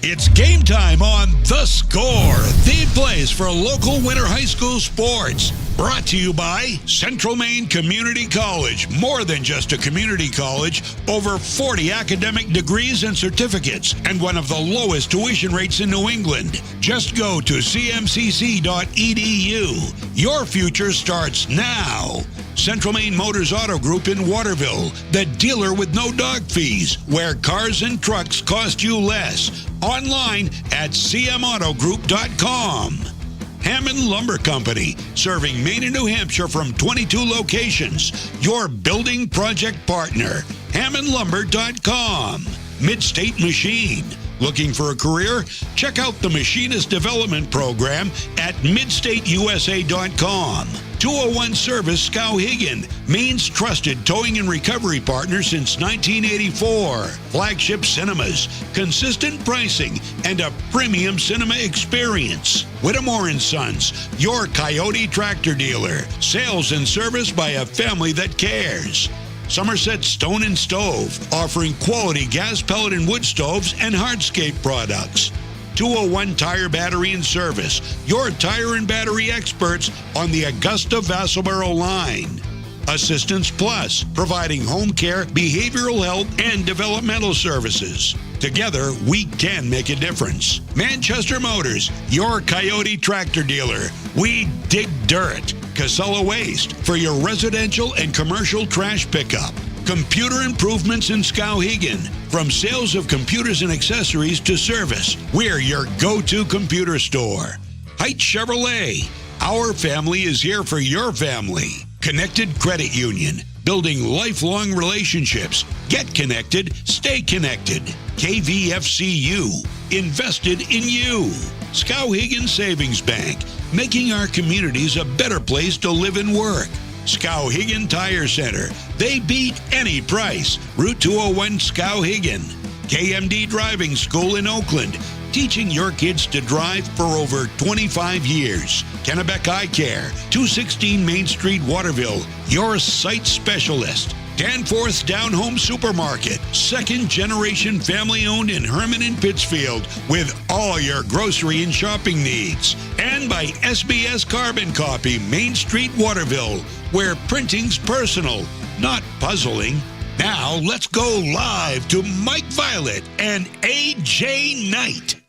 It's game time on The Score, the place for local winter high school sports. Brought to you by Central Maine Community College. More than just a community college, over 40 academic degrees and certificates, and one of the lowest tuition rates in New England. Just go to cmcc.edu. Your future starts now. Central Maine Motors Auto Group in Waterville, the dealer with no dog fees, where cars and trucks cost you less. Online at cmautogroup.com. Hammond Lumber Company, serving Maine and New Hampshire from 22 locations. Your building project partner, hammondlumber.com. Midstate Machine. Looking for a career? Check out the Machinist Development Program at midstateusa.com. 201 Service Skowhegan, Maine's trusted towing and recovery partner since 1984. Flagship Cinemas, consistent pricing, and a premium cinema experience. Whittemore & Sons, your Coyote tractor dealer. Sales and service by a family that cares. Somerset Stone & Stove, offering quality gas pellet and wood stoves and hardscape products. 201 Tire Battery and Service, your tire and battery experts on the Augusta-Vassalboro line. Assistance Plus, providing home care, behavioral health, and developmental services. Together, we can make a difference. Manchester Motors, your Coyote tractor dealer. We dig dirt. Casella Waste, for your residential and commercial trash pickup. Computer Improvements in Skowhegan. From sales of computers and accessories to service, we're your go-to computer store. Heights Chevrolet. Our family is here for your family. Connected Credit Union. Building lifelong relationships. Get connected. Stay connected. KVFCU. Invested in you. Skowhegan Savings Bank. Making our communities a better place to live and work. Skowhegan Tire Center. They beat any price. Route 201 Skowhegan. KMD Driving School in Oakland. Teaching your kids to drive for over 25 years. Kennebec Eye Care. 216 Main Street, Waterville. Your sight specialist. Danforth's Down Home Supermarket, second-generation family-owned in Herman and Pittsfield, with all your grocery and shopping needs. And by SBS Carbon Copy, Main Street, Waterville, where printing's personal, not puzzling. Now, let's go live to Mike Violet and AJ Knight.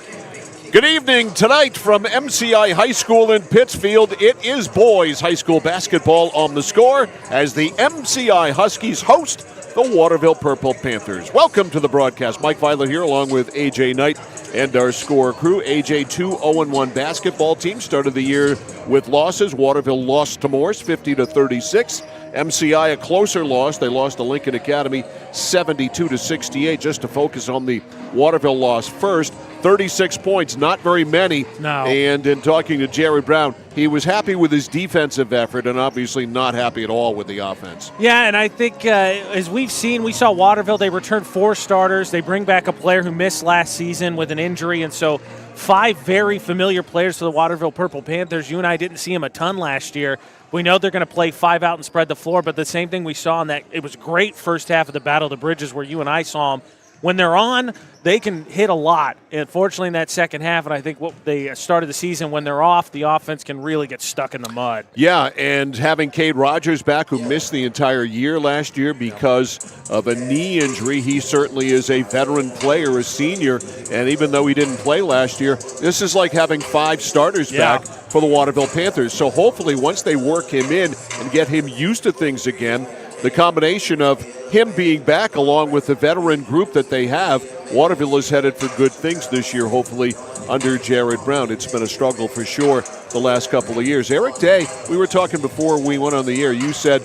Good evening. Tonight from MCI High School in Pittsfield, it is boys high school basketball on The Score as the MCI Huskies host the Waterville Purple Panthers. Welcome to the broadcast. Mike Violet here along with AJ Knight and our Score crew. AJ 2-0-1 basketball team started the year with losses. Waterville lost to Morse 50-36. MCI a closer loss. They lost to Lincoln Academy 72-68. Just to focus on the Waterville loss first. 36 points, not very many. No. And in talking to Jared Brown, he was happy with his defensive effort and obviously not happy at all with the offense. Yeah, and I think as we've seen, we saw Waterville, they returned 4 starters. They bring back a player who missed last season with an injury, and so 5 very familiar players to the Waterville Purple Panthers. You and I didn't see them a ton last year. We know they're going to play 5 out and spread the floor, but the same thing we saw in that, it was great first half of the Battle of the Bridges where you and I saw them. When they're on, they can hit a lot. Unfortunately, in that second half, and I think what they started the season, when they're off, the offense can really get stuck in the mud. Yeah, and having Cade Rogers back, who missed the entire year last year because of a knee injury, he certainly is a veteran player, a senior, and even though he didn't play last year, this is like having 5 starters back for the Waterville Panthers. So hopefully once they work him in and get him used to things again, the combination of him being back along with the veteran group that they have, Waterville is headed for good things this year, hopefully under Jared Brown. It's been a struggle for sure the last couple of years. Eric Day, we were talking before we went on the air. You said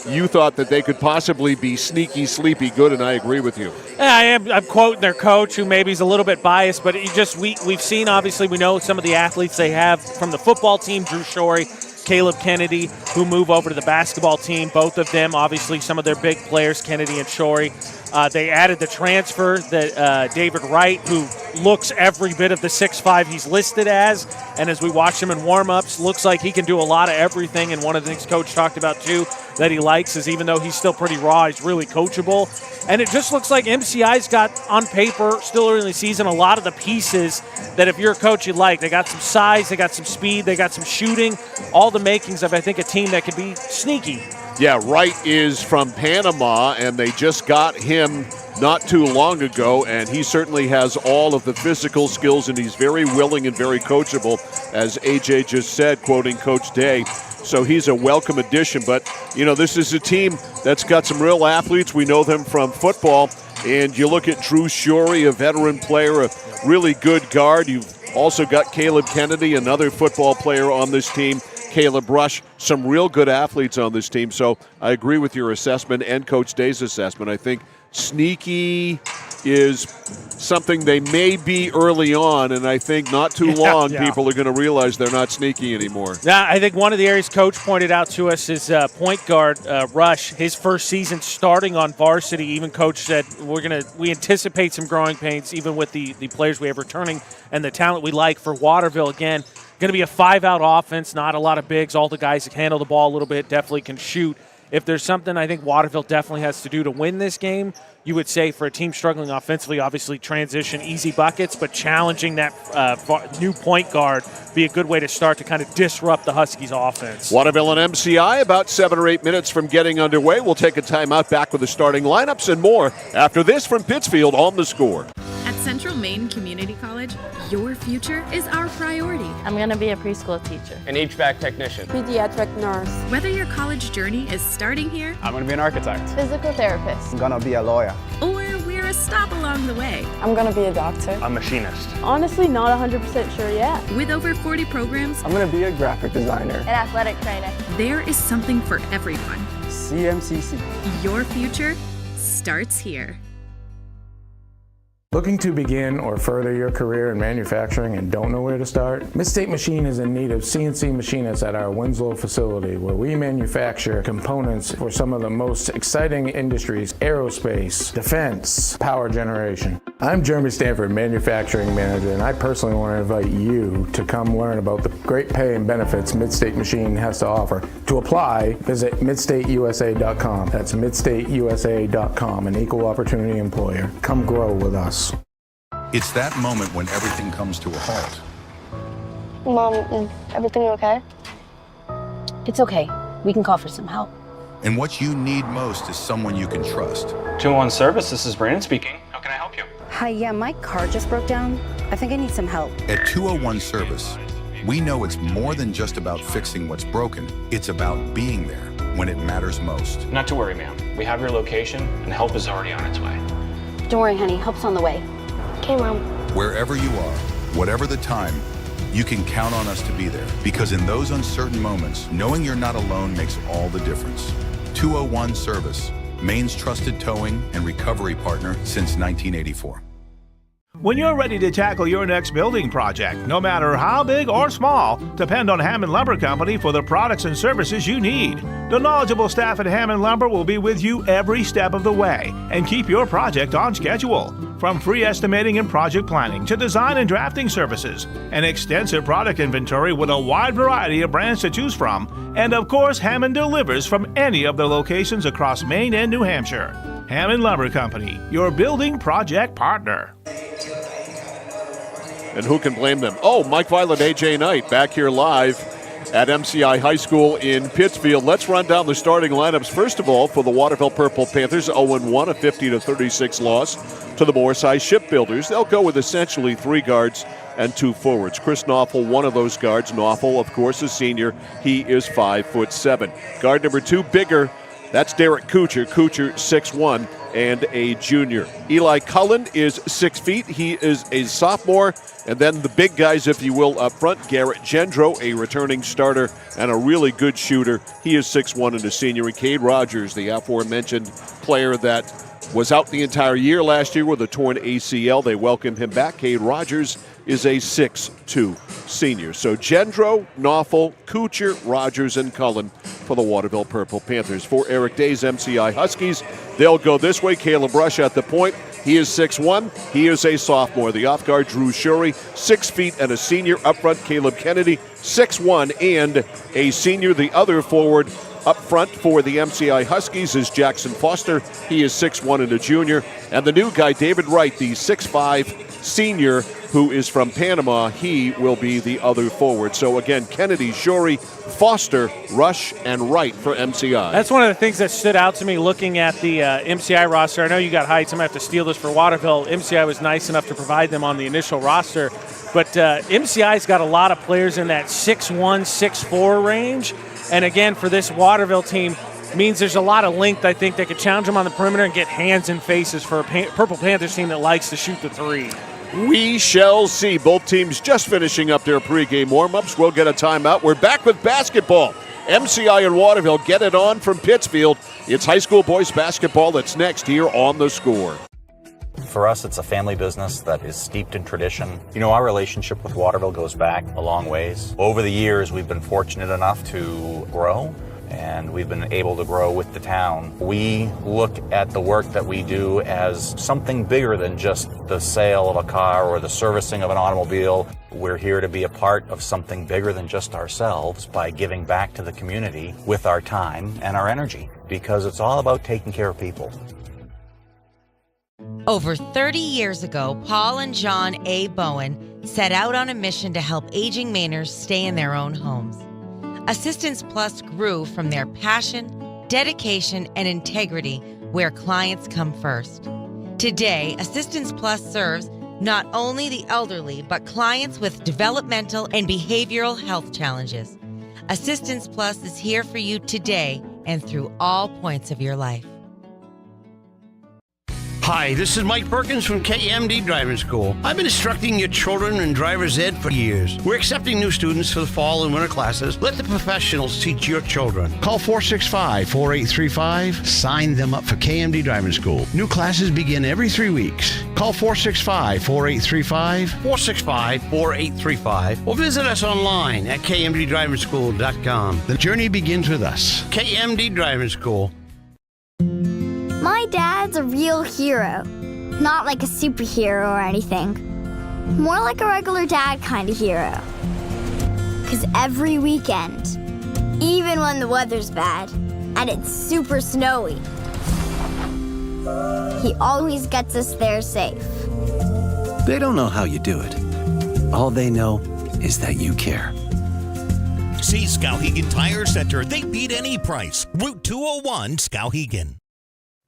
you thought that they could possibly be sneaky, sleepy good, and I agree with you. Yeah, I'm quoting their coach, who maybe is a little bit biased, but we've seen, obviously, we know some of the athletes they have from the football team, Drew Shorey, Caleb Kennedy, who move over to the basketball team. Both of them, obviously, some of their big players, Kennedy and Shorey. They added the transfer, David Wright, who looks every bit of the 6'5" he's listed as. And as we watch him in warm-ups, looks like he can do a lot of everything. And one of the things Coach talked about, too, that he likes is even though he's still pretty raw, he's really coachable. And it just looks like MCI's got, on paper, still early in the season, a lot of the pieces that if you're a coach you like. They got some size, they got some speed, they got some shooting, all the makings of, I think, a team that could be sneaky. Yeah, Wright is from Panama, and they just got him not too long ago, and he certainly has all of the physical skills, and he's very willing and very coachable, as AJ just said, quoting Coach Day. So he's a welcome addition. But, this is a team that's got some real athletes. We know them from football. And you look at Drew Shorey, a veteran player, a really good guard. You've also got Caleb Kennedy, another football player on this team. Caleb Rush, some real good athletes on this team. So I agree with your assessment and Coach Day's assessment. I think sneaky is something they may be early on, and I think not too long people are going to realize they're not sneaky anymore. Yeah, I think one of the areas Coach pointed out to us is point guard Rush. His first season starting on varsity, even Coach said we anticipate some growing pains even with the players we have returning and the talent we like for Waterville. Again, going to be a 5-out offense, not a lot of bigs. All the guys that can handle the ball a little bit, definitely can shoot. If there's something I think Waterville definitely has to do to win this game, you would say for a team struggling offensively, obviously transition, easy buckets, but challenging that new point guard be a good way to start to kind of disrupt the Huskies' offense. Waterville and MCI about 7 or 8 minutes from getting underway. We'll take a timeout, back with the starting lineups and more after this from Pittsfield on The Score. At Central Maine Community College, your future is our priority. I'm going to be a preschool teacher. An HVAC technician. Pediatric nurse. Whether your college journey is starting here, I'm going to be an architect. Physical therapist. I'm going to be a lawyer. or we're a stop along the way. I'm gonna be a doctor. A machinist. Honestly, not 100% sure yet. With over 40 programs, I'm going to be a graphic designer. An athletic trainer. there is something for everyone. CMCC. Your future starts here. Looking to begin or further your career in manufacturing and don't know where to start? Mid-State Machine is in need of CNC machinists at our Winslow facility, where we manufacture components for some of the most exciting industries: aerospace, defense, power generation. I'm Jeremy Stanford, manufacturing manager, and I personally want to invite you to come learn about the great pay and benefits Mid-State Machine has to offer. To apply, visit midstateusa.com. That's midstateusa.com, an equal opportunity employer. Come grow with us. It's that moment when everything comes to a halt. Mom, is everything okay? It's okay. We can call for some help. And what you need most is someone you can trust. 201 Service, this is Brandon speaking. How can I help you? Hi, yeah, my car just broke down. I think I need some help. At 201 Service, we know it's more than just about fixing what's broken. It's about being there when it matters most. Not to worry, ma'am. We have your location, and help is already on its way. Don't worry, honey. Help's on the way. Okay, Mom. Wherever you are, whatever the time, you can count on us to be there. Because in those uncertain moments, knowing you're not alone makes all the difference. 201 Service, Maine's trusted towing and recovery partner since 1984. When you're ready to tackle your next building project, no matter how big or small, depend on Hammond Lumber Company for the products and services you need. The knowledgeable staff at Hammond Lumber will be with you every step of the way and keep your project on schedule. From free estimating and project planning to design and drafting services, an extensive product inventory with a wide variety of brands to choose from, and of course, Hammond delivers from any of the locations across Maine and New Hampshire. Hammond Lumber Company, your building project partner. And who can blame them? Oh, Mike Violet, AJ Knight, back here live at MCI High School in Pittsfield. Let's run down the starting lineups. First of all, for the Waterville Purple Panthers, 0-1, a 50-36 loss to the Moorside Shipbuilders. They'll go with essentially 3 guards and 2 forwards. Chris Knopfel, one of those guards. Knopfel, of course, a senior. He is 5'7". Guard number 2, bigger. That's Derek Kuchar. Kuchar, 6'1", and a junior. Eli Cullen is 6 feet. He is a sophomore. And then the big guys, if you will, up front, Garrett Gendro, a returning starter and a really good shooter. He is 6'1" and a senior. And Cade Rogers, the aforementioned player that was out the entire year last year with a torn ACL. They welcome him back. Cade Rogers is a 6'2" senior. So Gendro, Knopfel, Kuchar, Rogers, and Cullen for the Waterville Purple Panthers. For Eric Day's MCI Huskies, they'll go this way. Caleb Rush at the point. He is 6'1". He is a sophomore. The off guard, Drew Shurey, 6 feet and a senior. Up front, Caleb Kennedy, 6'1" and a senior. The other forward up front for the MCI Huskies is Jackson Foster. He is 6'1" and a junior. And the new guy, David Wright, the 6'5" senior, who is from Panama, he will be the other forward. So again, Kennedy, Shorey, Foster, Rush, and Wright for MCI. That's one of the things that stood out to me looking at the MCI roster. I know you got Heights. I'm going to have to steal this for Waterville. MCI was nice enough to provide them on the initial roster. But MCI's got a lot of players in that 6'1", 6'4" range. And again, for this Waterville team, means there's a lot of length, I think, that could challenge them on the perimeter and get hands and faces for a Purple Panthers team that likes to shoot the three. We shall see. Both teams just finishing up their pregame warm-ups. We'll get a timeout. We're back with basketball. MCI and Waterville get it on from Pittsfield. It's high school boys basketball that's next here on The Score. For us, it's a family business that is steeped in tradition. You know, our relationship with Waterville goes back a long ways. Over the years, we've been fortunate enough to grow, and we've been able to grow with the town. We look at the work that we do as something bigger than just the sale of a car or the servicing of an automobile. We're here to be a part of something bigger than just ourselves by giving back to the community with our time and our energy, because it's all about taking care of people. Over 30 years ago, Paul and John A. Bowen set out on a mission to help aging Mainers stay in their own homes. Assistance Plus grew from their passion, dedication, and integrity where clients come first. Today, Assistance Plus serves not only the elderly, but clients with developmental and behavioral health challenges. Assistance Plus is here for you today and through all points of your life. Hi, this is Mike Perkins from KMD Driving School. I've been instructing your children in driver's ed for years. We're accepting new students for the fall and winter classes. Let the professionals teach your children. Call 465-4835. Sign them up for KMD Driving School. New classes begin every 3 weeks. Call 465-4835, 465-4835, or visit us online at kmddrivingschool.com. The journey begins with us. KMD Driving School. My dad's a real hero. Not like a superhero or anything. More like a regular dad kind of hero. 'Cause every weekend, even when the weather's bad and it's super snowy, he always gets us there safe. They don't know how you do it. All they know is that you care. See Skowhegan Tire Center. They beat any price. Route 201, Skowhegan.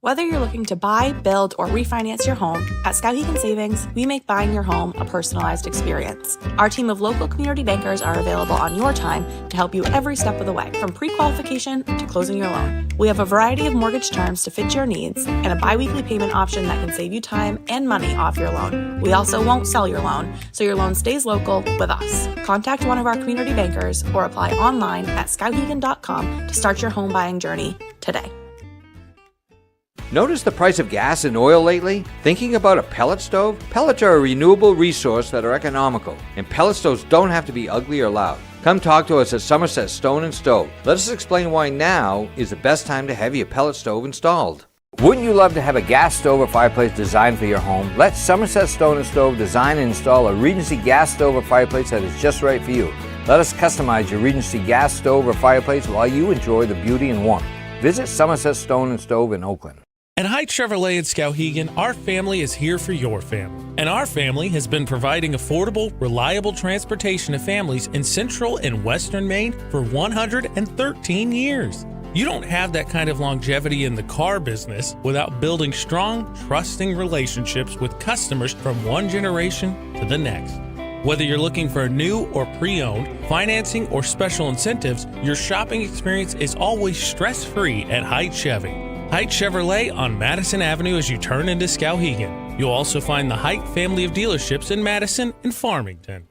Whether you're looking to buy, build, or refinance your home, at Skowhegan Savings, we make buying your home a personalized experience. Our team of local community bankers are available on your time to help you every step of the way, from pre-qualification to closing your loan. We have a variety of mortgage terms to fit your needs and a bi-weekly payment option that can save you time and money off your loan. We also won't sell your loan, so your loan stays local with us. Contact one of our community bankers or apply online at skowhegan.com to start your home buying journey today. Notice the price of gas and oil lately? Thinking about a pellet stove? Pellets are a renewable resource that are economical, and pellet stoves don't have to be ugly or loud. Come talk to us at Somerset Stone & Stove. Let us explain why now is the best time to have your pellet stove installed. Wouldn't you love to have a gas stove or fireplace designed for your home? Let Somerset Stone & Stove design and install a Regency gas stove or fireplace that is just right for you. Let us customize your Regency gas stove or fireplace while you enjoy the beauty and warmth. Visit Somerset Stone & Stove in Oakland. At Height Chevrolet in Skowhegan, our family is here for your family. And our family has been providing affordable, reliable transportation to families in central and western Maine for 113 years. You don't have that kind of longevity in the car business without building strong, trusting relationships with customers from one generation to the next. Whether you're looking for a new or pre-owned, financing, or special incentives, your shopping experience is always stress-free at Height Chevy. Height Chevrolet on Madison Avenue as you turn into Skowhegan. You'll also find the Height family of dealerships in Madison and Farmington.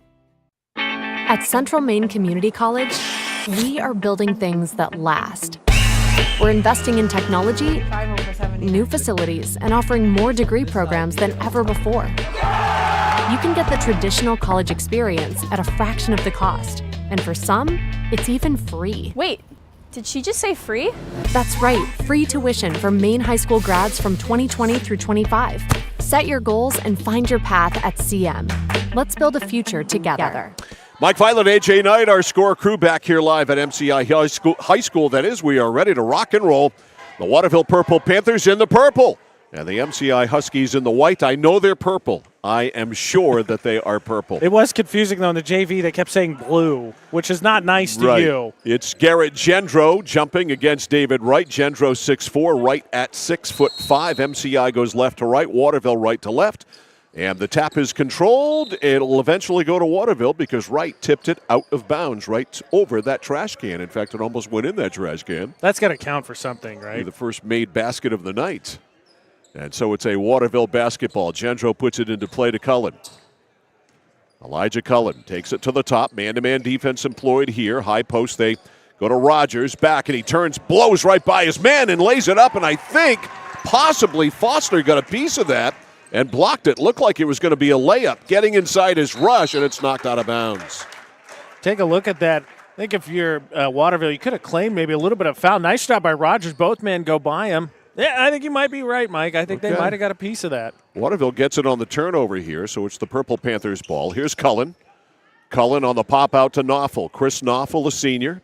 At Central Maine Community College, we are building things that last. We're investing in technology, new facilities, and offering more degree programs than ever before. You can get the traditional college experience at a fraction of the cost, and for some, it's even free. Wait, Did she just say free? That's right, free tuition for Maine high school grads from 2020 through 25. Set your goals and find your path at CM. Let's build a future together. Mike Violet, AJ Knight, our score crew back here live at MCI High School. That is, we are ready to rock and roll. The Waterville Purple Panthers in the purple and the MCI Huskies in the white. I know they're purple. I am sure that they are purple. It was confusing, though, in the JV. They kept saying blue, which is not nice to you. It's Garrett Gendro jumping against David Wright. Gendro 6'4", Wright at 6'5". MCI goes left to right, Waterville right to left. And the tap is controlled. It'll eventually go to Waterville because Wright tipped it out of bounds right over that trash can. In fact, it almost went in that trash can. That's got to count for something, right? The first made basket of the night. And so it's a Waterville basketball. Gendro puts it into play to Cullen. Elijah Cullen takes it to the top. Man-to-man defense employed here. High post, they go to Rogers. Back, and he turns, blows right by his man and lays it up. And I think possibly Foster got a piece of that and blocked it. Looked like it was going to be a layup. Getting inside his rush, and it's knocked out of bounds. Take a look at that. I think if you're Waterville, you could have claimed maybe a little bit of foul. Nice job by Rogers. Both men go by him. Yeah, I think you might be right, Mike. I think they might have got a piece of that. Waterville gets it on the turnover here, so it's the Purple Panthers ball. Here's Cullen. Cullen on the pop out to Knopfel. Chris Knopfel, the senior.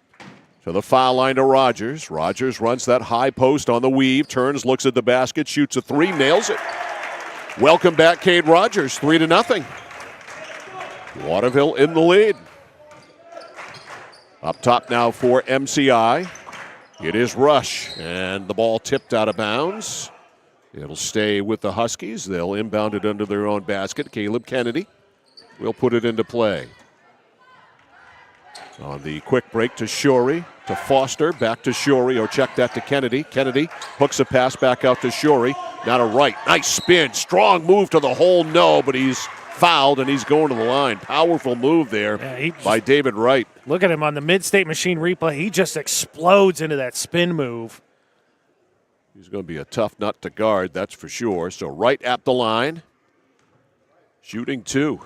To the foul line to Rogers. Rogers runs that high post on the weave, turns, looks at the basket, shoots a three, nails it. Welcome back, Cade Rogers, 3-0. Waterville in the lead. Up top now for MCI. It is Rush, and the ball tipped out of bounds. It'll stay with the Huskies. They'll inbound it under their own basket. Caleb Kennedy will put it into play. On the quick break to Shorey, to Foster, back to Shorey, or check that to Kennedy. Kennedy hooks a pass back out to Shorey. Now to Wright. Nice spin. Strong move to the hole. No, but he's fouled, and he's going to the line. Powerful move there by David Wright. Look at him on the Mid-State Machine replay. He just explodes into that spin move. He's going to be a tough nut to guard, that's for sure. So Wright at the line. Shooting two.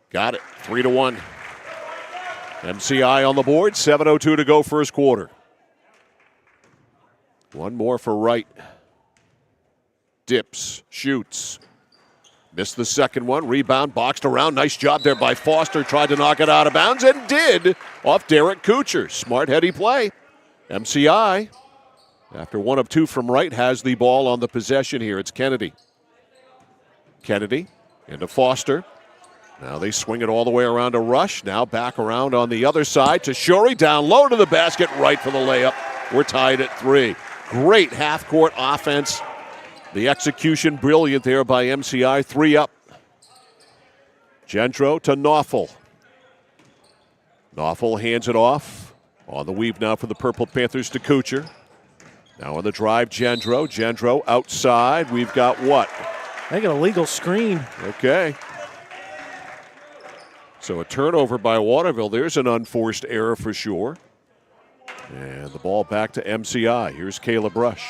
Got it. 3-1. MCI on the board. 7:02 to go first quarter. One more for Wright. Dips. Shoots. Missed the second one. Rebound, boxed around. Nice job there by Foster. Tried to knock it out of bounds and did off Derek Kuchar. Smart, heady play. MCI, after one of two from Wright, has the ball on the possession here. It's Kennedy. Kennedy into Foster. Now they swing it all the way around to Rush. Now back around on the other side to Shorey. Down low to the basket, right for the layup. We're tied at 3. Great half-court offense. The execution brilliant there by MCI. 3 up. Gendro to Knopfel. Knopfel hands it off. On the weave now for the Purple Panthers to Kuchar. Now on the drive, Gendro. Gendro outside. We've got what? They got a legal screen. Okay. So a turnover by Waterville. There's an unforced error for sure. And the ball back to MCI. Here's Caleb Rush.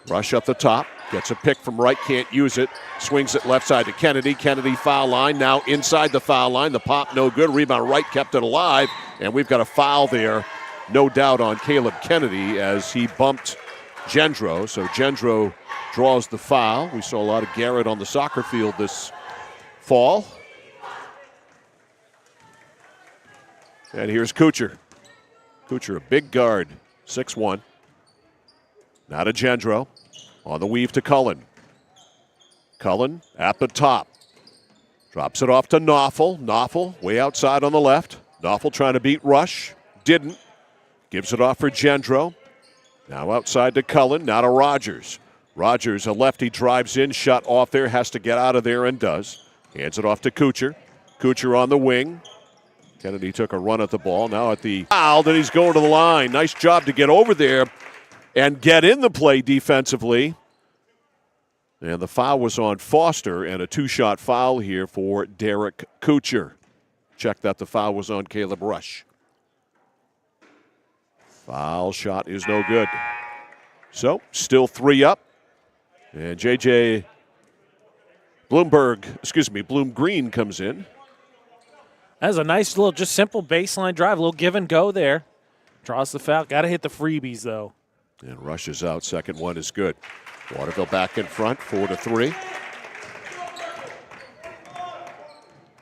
Rush up the top. Gets a pick from Wright. Can't use it. Swings it left side to Kennedy. Kennedy foul line. Now inside the foul line. The pop no good. Rebound Wright kept it alive. And we've got a foul there. No doubt on Caleb Kennedy as he bumped Gendro. So Gendro draws the foul. We saw a lot of Garrett on the soccer field this fall. And here's Kuchar. Kuchar, a big guard, 6'1". Now to Gendro. On the weave to Cullen. Cullen at the top. Drops it off to Knopfel. Knopfel way outside on the left. Knopfel trying to beat Rush. Didn't. Gives it off for Gendro. Now outside to Cullen. Now to Rogers. Rogers, a lefty, drives in. Shot off there. Has to get out of there and does. Hands it off to Kuchar. Kuchar on the wing. Kennedy took a run at the ball. Now at the foul, then he's going to the line. Nice job to get over there and get in the play defensively. And the foul was on Foster, and a 2-shot foul here for Derek Kuchar. Check that the foul was on Caleb Rush. Foul shot is no good. So, still 3 up. And Bloom Green comes in. That was a nice little, just simple baseline drive, a little give and go there. Draws the foul. Got to hit the freebies, though. And rushes out. Second one is good. Waterville back in front, 4-3.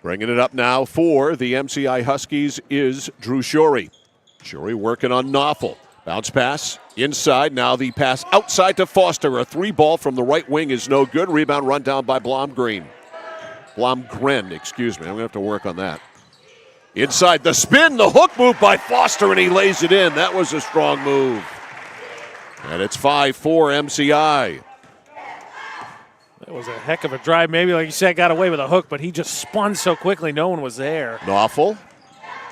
Bringing it up now for the MCI Huskies is Drew Shorey. Shorey working on Knopfel. Bounce pass inside. Now the pass outside to Foster. A 3-ball from the right wing is no good. Rebound run down by Blomgren. Excuse me. I'm going to have to work on that. Inside the spin, the hook move by Foster, and he lays it in. That was a strong move. And it's 5-4 MCI. That was a heck of a drive. Maybe, like you said, got away with a hook, but he just spun so quickly no one was there. Knopfel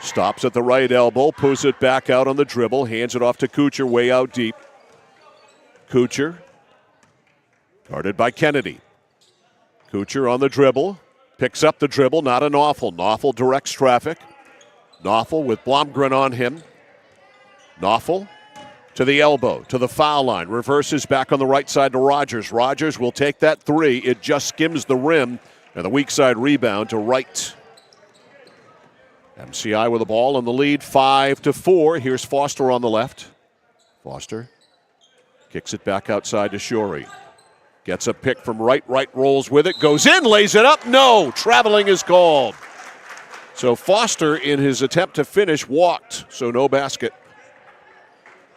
stops at the right elbow, pulls it back out on the dribble, hands it off to Kuchar way out deep. Kuchar guarded by Kennedy. Kuchar on the dribble, picks up the dribble, not a Knopfel. Knopfel directs traffic. Knopfel with Blomgren on him. Knopfel to the elbow, to the foul line. Reverses back on the right side to Rogers. Rogers will take that three. It just skims the rim, and the weak side rebound to Wright. MCI with the ball in the lead, 5-4. Here's Foster on the left. Foster kicks it back outside to Shorey. Gets a pick from Wright. Wright rolls with it, goes in, lays it up. No, traveling is called. So Foster, in his attempt to finish, walked, so no basket.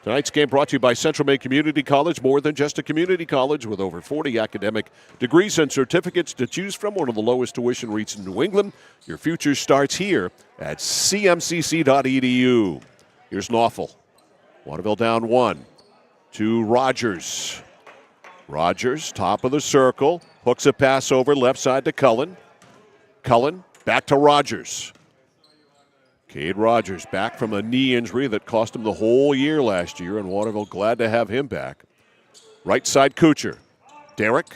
Tonight's game brought to you by Central Maine Community College, more than just a community college with over 40 academic degrees and certificates to choose from, one of the lowest tuition rates in New England. Your future starts here at cmcc.edu. Here's Knopfel. Waterville down 1 to Rogers. Rogers, top of the circle, hooks a pass over left side to Cullen. Cullen back to Rogers. Cade Rogers back from a knee injury that cost him the whole year last year, and Waterville glad to have him back. Right side Kuchar. Derrick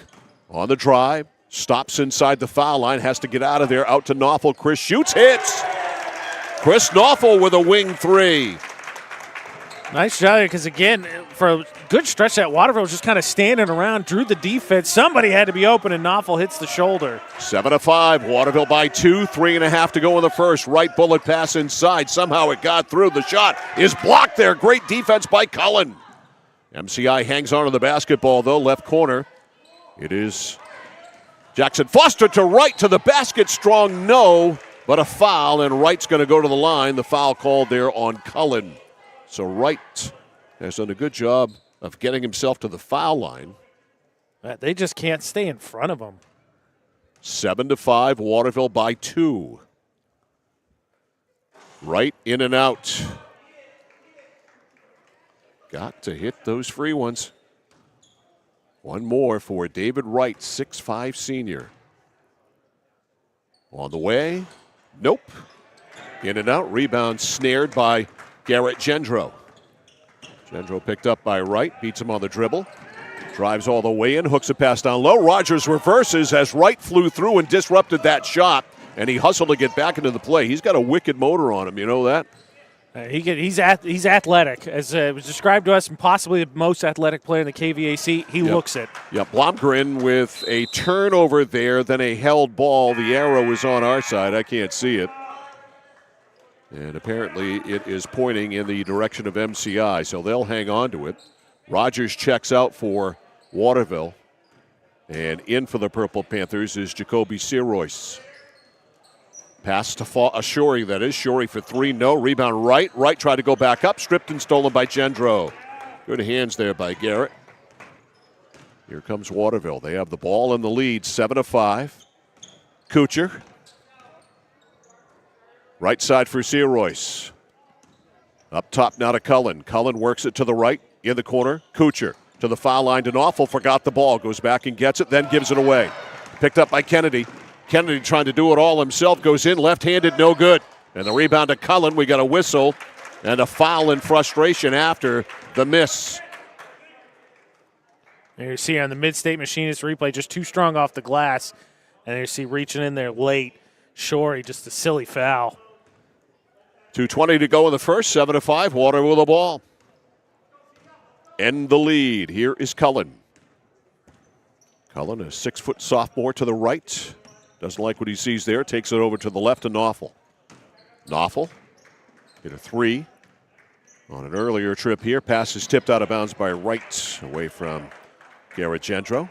on the drive, stops inside the foul line, has to get out of there, out to Knopfel. Chris shoots, hits. Chris Knopfel with a wing three. Nice job, because again, for a good stretch, that Waterville was just kind of standing around, drew the defense. Somebody had to be open, and Knopfel hits the shoulder. 7-5, Waterville by 2, 3.5 to go in the first. Right bullet pass inside. Somehow it got through. The shot is blocked there. Great defense by Cullen. MCI hangs on to the basketball, though. Left corner. It is Jackson Foster to Wright to the basket. Strong no, but a foul, and Wright's going to go to the line. The foul called there on Cullen. So Wright has done a good job of getting himself to the foul line. They just can't stay in front of him. 7-5, Waterville by 2. Wright in and out. Got to hit those free ones. One more for David Wright, 6'5" senior. On the way, nope. In and out, rebound snared by Garrett Gendro. Gendro picked up by Wright, beats him on the dribble. Drives all the way in, hooks a pass down low. Rogers reverses as Wright flew through and disrupted that shot, and he hustled to get back into the play. He's got a wicked motor on him, you know that? He's athletic. As it was described to us, and possibly the most athletic player in the KVAC. He looks it. Yeah, Blomgren with a turnover there, then a held ball. The arrow is on our side. I can't see it. And apparently it is pointing in the direction of MCI, so they'll hang on to it. Rogers checks out for Waterville. And in for the Purple Panthers is Jacoby Searoyce. Pass to Shorey, that is. Shorey for three, no. Rebound Wright. Wright tried to go back up, stripped and stolen by Gendro. Good hands there by Garrett. Here comes Waterville. They have the ball in the lead, 7-5. Kuchar. Right side for Searoyce. Up top now to Cullen. Cullen works it to the right in the corner. Kuchar to the foul line to Knopfel. Forgot the ball. Goes back and gets it, then gives it away. Picked up by Kennedy. Kennedy trying to do it all himself. Goes in, left-handed, no good. And the rebound to Cullen. We got a whistle and a foul in frustration after the miss. There you see on the Mid-State Machinist replay, just too strong off the glass. And there you see reaching in there late. Shorey, just a silly foul. 2:20 to go in the first, 7-5, Waterville with the ball. End the lead. Here is Cullen. Cullen, a 6-foot sophomore to the right. Doesn't like what he sees there. Takes it over to the left to Knopfel. Knoffel hit a 3 on an earlier trip here. Pass is tipped out of bounds by Wright away from Garrett Gendro.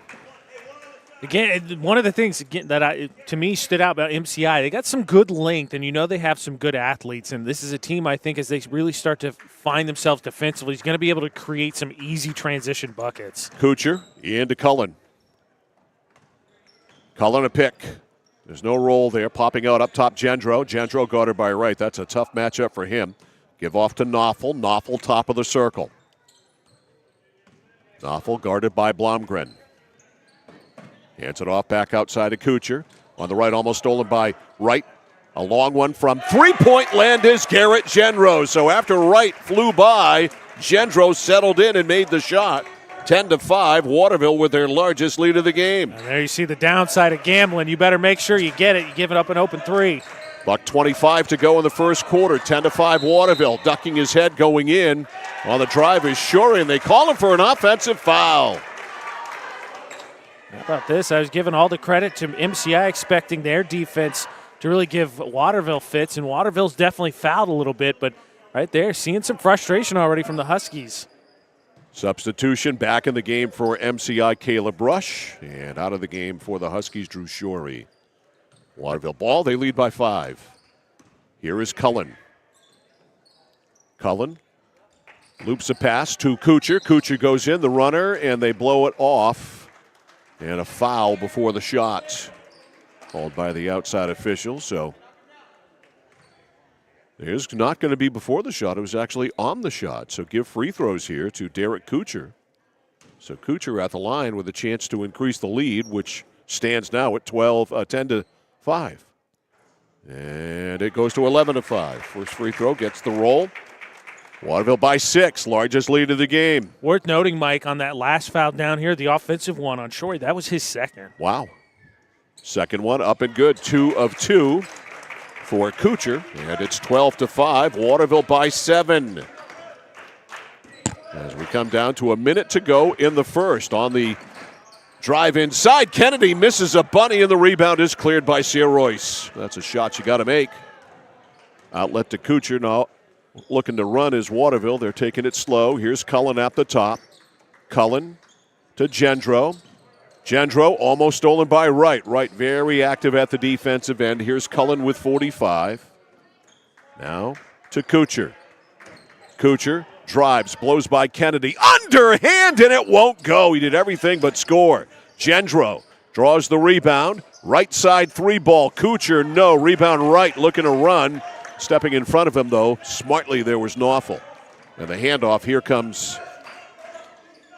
Again, one of the things that to me stood out about MCI, they got some good length, and they have some good athletes. And this is a team, I think, as they really start to find themselves defensively, is going to be able to create some easy transition buckets. Kuchar into Cullen. Cullen a pick. There's no roll there. Popping out up top, Gendro. Gendro guarded by Wright. That's a tough matchup for him. Give off to Knoffel. Knoffel top of the circle. Knoffel guarded by Blomgren. Hands it off back outside to Kuchar. On the right, almost stolen by Wright. A long one from three-point land is Garrett Gendro. So after Wright flew by, Gendro settled in and made the shot. 10-5, Waterville with their largest lead of the game. And there you see the downside of gambling. You better make sure you get it. You give it up an open 3. $1:25 to go in the first quarter. 10-5 Waterville. Ducking his head going in. On the drive is Shorey, and they call him for an offensive foul. How about this? I was giving all the credit to MCI, expecting their defense to really give Waterville fits, and Waterville's definitely fouled a little bit, but right there, seeing some frustration already from the Huskies. Substitution back in the game for MCI, Caleb Rush, and out of the game for the Huskies, Drew Shorey. Waterville ball, they lead by 5. Here is Cullen. Cullen loops a pass to Kuchar. Kuchar goes in, the runner, and they blow it off. And a foul before the shot called by the outside official. So there's not going to be before the shot. It was actually on the shot. So give free throws here to Derek Kuchar. So Kuchar at the line with a chance to increase the lead, which stands now at 10-5. And it goes to 11-5. First free throw gets the roll. Waterville by 6, largest lead of the game. Worth noting, Mike, on that last foul down here, the offensive one on Shorey, that was his second. Wow. Second one up and good, 2 of 2 for Kuchar. And it's 12-5, Waterville by 7. As we come down to a minute to go in the first. On the drive inside, Kennedy misses a bunny, and the rebound is cleared by Royce. That's a shot you got to make. Outlet to Kuchar now. Looking to run is Waterville. They're taking it slow. Here's Cullen at the top. Cullen to Gendro. Gendro almost stolen by Wright. Wright very active at the defensive end. Here's Cullen with 45. Now to Kuchar. Kuchar drives, blows by Kennedy. Underhand, and it won't go. He did everything but score. Gendro draws the rebound. Right side 3 ball. Kuchar, no. Rebound Wright looking to run. Stepping in front of him, though, smartly there was Knoffel. And the handoff, here comes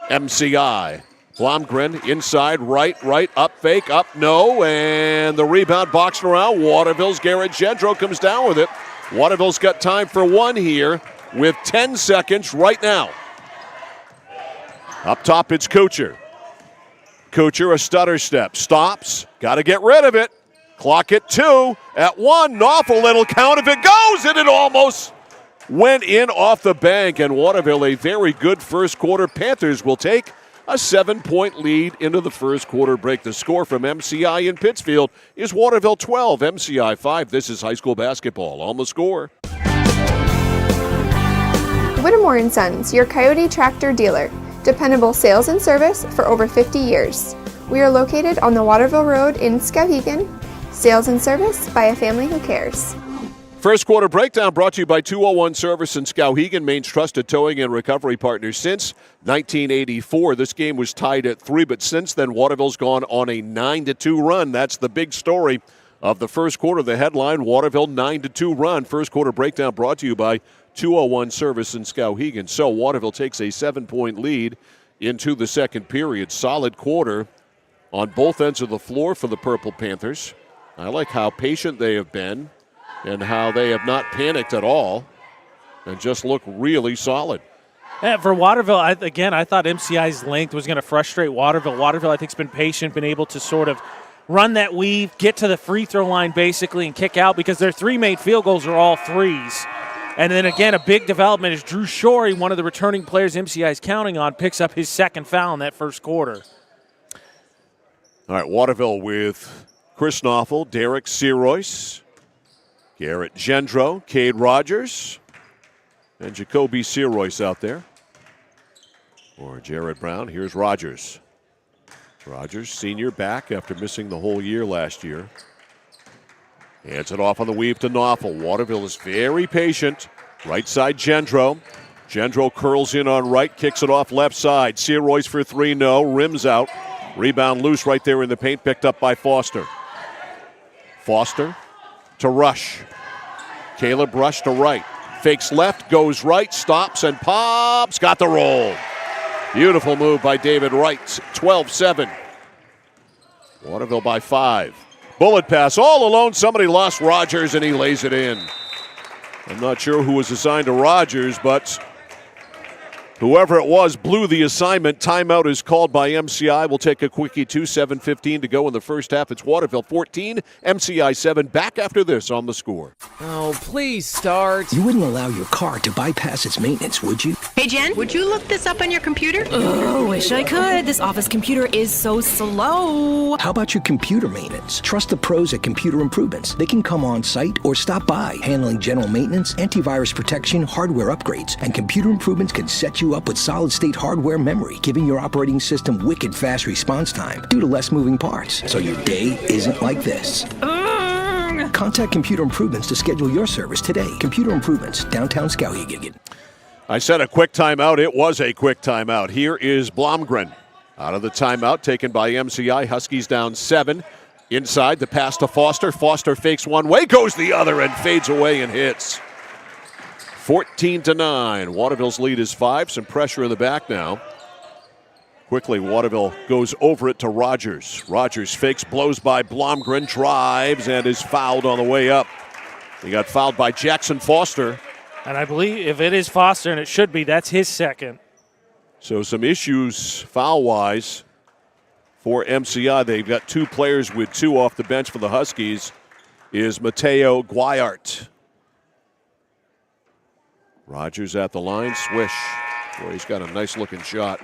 MCI. Blomgren inside, right, up, fake, up, no. And the rebound boxed around. Waterville's Garrett Gendro comes down with it. Waterville's got time for one here with 10 seconds right now. Up top, it's Kuchar. Kuchar, a stutter step. Stops, got to get rid of it. Clock at 2, at 1, Knoffel, it'll count if it goes, and it almost went in off the bank. And Waterville, a very good first quarter. Panthers will take a 7-point lead into the first quarter break. The score from MCI in Pittsfield is Waterville 12, MCI 5. This is high school basketball. On the score. Whittemore & Sons, your Coyote tractor dealer. Dependable sales and service for over 50 years. We are located on the Waterville Road in Skowhegan. Sales and service by a family who cares. First quarter breakdown brought to you by 201 Service in Skowhegan, Maine's trusted towing and recovery partner since 1984. This game was tied at 3, but since then, Waterville's gone on a 9-2 run. That's the big story of the first quarter. The headline, Waterville 9-2 run. First quarter breakdown brought to you by 201 Service in Skowhegan. So Waterville takes a 7-point lead into the second period. Solid quarter on both ends of the floor for the Purple Panthers. I like how patient they have been and how they have not panicked at all and just look really solid. Yeah, for Waterville, I thought MCI's length was going to frustrate Waterville. Waterville, I think, has been patient, been able to sort of run that weave, get to the free throw line basically, and kick out because their 3 made field goals are all threes. And then again, a big development is Drew Shorey, one of the returning players MCI is counting on, picks up his second foul in that first quarter. All right, Waterville with Chris Knoffel, Derek Royce, Garrett Gendro, Cade Rogers, and Jacoby Searoyce out there. Or Jared Brown. Here's Rogers. Rogers, senior, back after missing the whole year last year. Hands it off on the weave to Knoffel. Waterville is very patient. Right side, Gendro. Gendro curls in on right, kicks it off left side. Searoyce for three, no. Rims out. Rebound loose right there in the paint, picked up by Foster. Foster to Rush. Caleb Rush to right. Fakes left, goes right, stops and pops. Got the roll. Beautiful move by David Wright. 12-7. Waterville by 5. Bullet pass all alone. Somebody lost Rogers and he lays it in. I'm not sure who was assigned to Rogers, but whoever it was blew the assignment. Timeout is called by MCI. We'll take a quickie, 7:15 to go in the first half. It's Waterville 14, MCI 7. Back after this on The Score. Oh, please start. You wouldn't allow your car to bypass its maintenance, would you? Hey, Jen, would you look this up on your computer? Oh, wish I could. This office computer is so slow. How about your computer maintenance? Trust the pros at Computer Improvements. They can come on site or stop by, handling general maintenance, antivirus protection, hardware upgrades, and Computer Improvements can set you up with solid-state hardware memory, giving your operating system wicked fast response time due to less moving parts, so your day isn't like this. Contact Computer Improvements to schedule your service today. Computer Improvements, downtown Skowhegan. I said a quick timeout. It was a quick timeout. Here is Blomgren out of the timeout taken by MCI. Huskies down 7. Inside, the pass to Foster. Foster fakes one way, goes the other, and fades away and hits. 14-9. Waterville's lead is 5. Some pressure in the back now. Quickly, Waterville goes over it to Rogers. Rogers fakes, blows by Blomgren, drives, and is fouled on the way up. He got fouled by Jackson Foster. And I believe if it is Foster, and it should be, that's his second. So some issues foul-wise for MCI. They've got 2 players with 2 off the bench for the Huskies. Is Mateo Guayart. Rogers at the line, swish. Boy, he's got a nice-looking shot.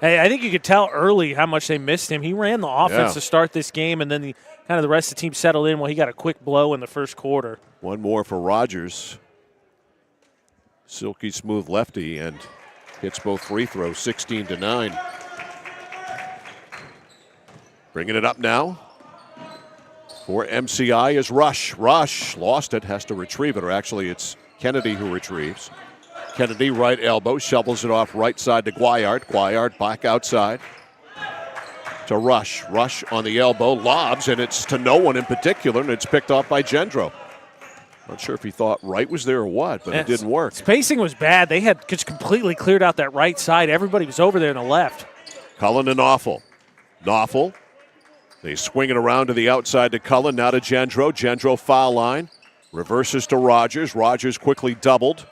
Hey, I think you could tell early how much they missed him. He ran the offense to start this game, and then the rest of the team settled in. Well, he got a quick blow in the first quarter. One more for Rogers. Silky smooth lefty and hits both free throws, 16-9. Bringing it up now for MCI is Rush. Rush lost it, has to retrieve it, or actually it's Kennedy who retrieves. Kennedy, right elbow, shovels it off right side to Guayart. Guayart back outside to Rush. Rush on the elbow, lobs, and it's to no one in particular, and it's picked off by Gendro. Not sure if he thought Wright was there or what, but it didn't work. Spacing was bad. They had just completely cleared out that right side. Everybody was over there on the left. Cullen to Knoffel. Knoffel, they swing it around to the outside to Cullen, now to Gendro. Gendro foul line. Reverses to Rogers. Rogers quickly doubled.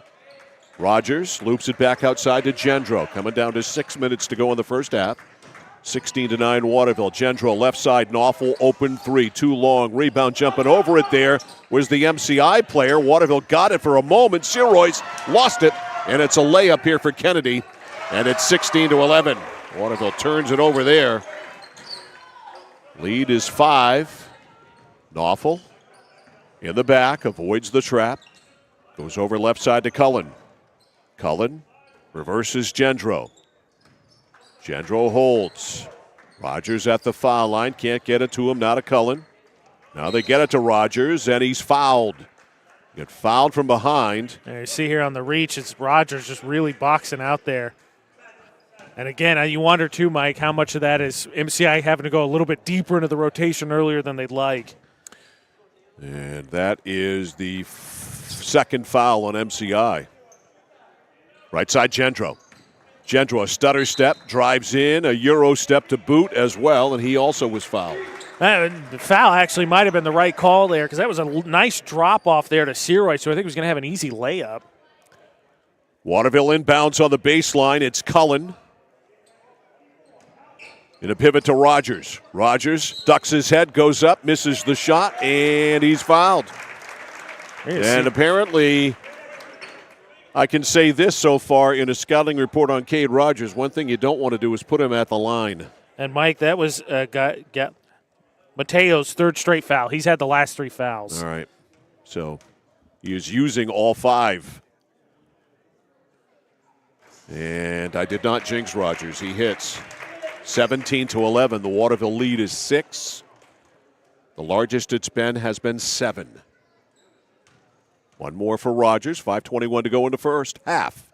Rogers loops it back outside to Gendro. Coming down to 6 minutes to go in the first half. 16-9 Waterville. Gendro left side. Knoffel open 3. Too long. Rebound jumping over it there was the MCI player. Waterville got it for a moment. Searoyce lost it. And it's a layup here for Kennedy. And it's 16-11. Waterville turns it over there. Lead is 5. Knoffel in the back, avoids the trap. Goes over left side to Cullen. Cullen reverses Gendro. Gendro holds. Rogers at the foul line. Can't get it to him. Now to Cullen. Now they get it to Rogers, and he's fouled. Get fouled from behind. And you see here on the reach, it's Rogers just really boxing out there. And again, you wonder too, Mike, how much of that is MCI having to go a little bit deeper into the rotation earlier than they'd like. And that is the second foul on MCI. Right side, Gendro. Gendro, a stutter step, drives in, a Euro step to boot as well, and he also was fouled. The foul actually might have been the right call there because that was a nice drop off there to Searoyce, so I think he was going to have an easy layup. Waterville inbounds on the baseline. It's Cullen. In a pivot to Rogers. Rogers ducks his head, goes up, misses the shot, and he's fouled. And apparently, I can say this so far in a scouting report on Cade Rogers, one thing you don't want to do is put him at the line. And, Mike, that was Mateo's third straight foul. He's had the last 3 fouls. All right. So He is using all 5. And I did not jinx Rogers. He hits. 17-11. The Waterville lead is 6. The largest it's been has been 7. One more for Rogers. 5:21 to go in the first half.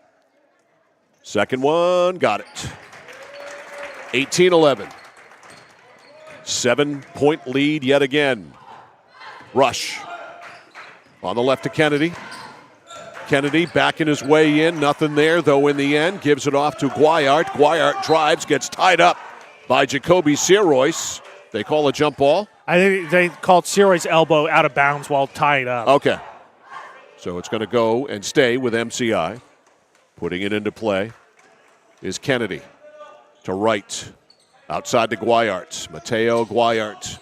Second one, got it. 18-11. 7-point lead yet again. Rush on the left to Kennedy. Kennedy backing his way in. Nothing there, though, in the end. Gives it off to Guayart. Guayart drives, gets tied up by Jacoby Searoyce. They call a jump ball. I think they called Searoy's elbow out of bounds while tied up. Okay. So it's going to go and stay with MCI. Putting it into play is Kennedy to right. Outside to Guayart. Mateo Guayart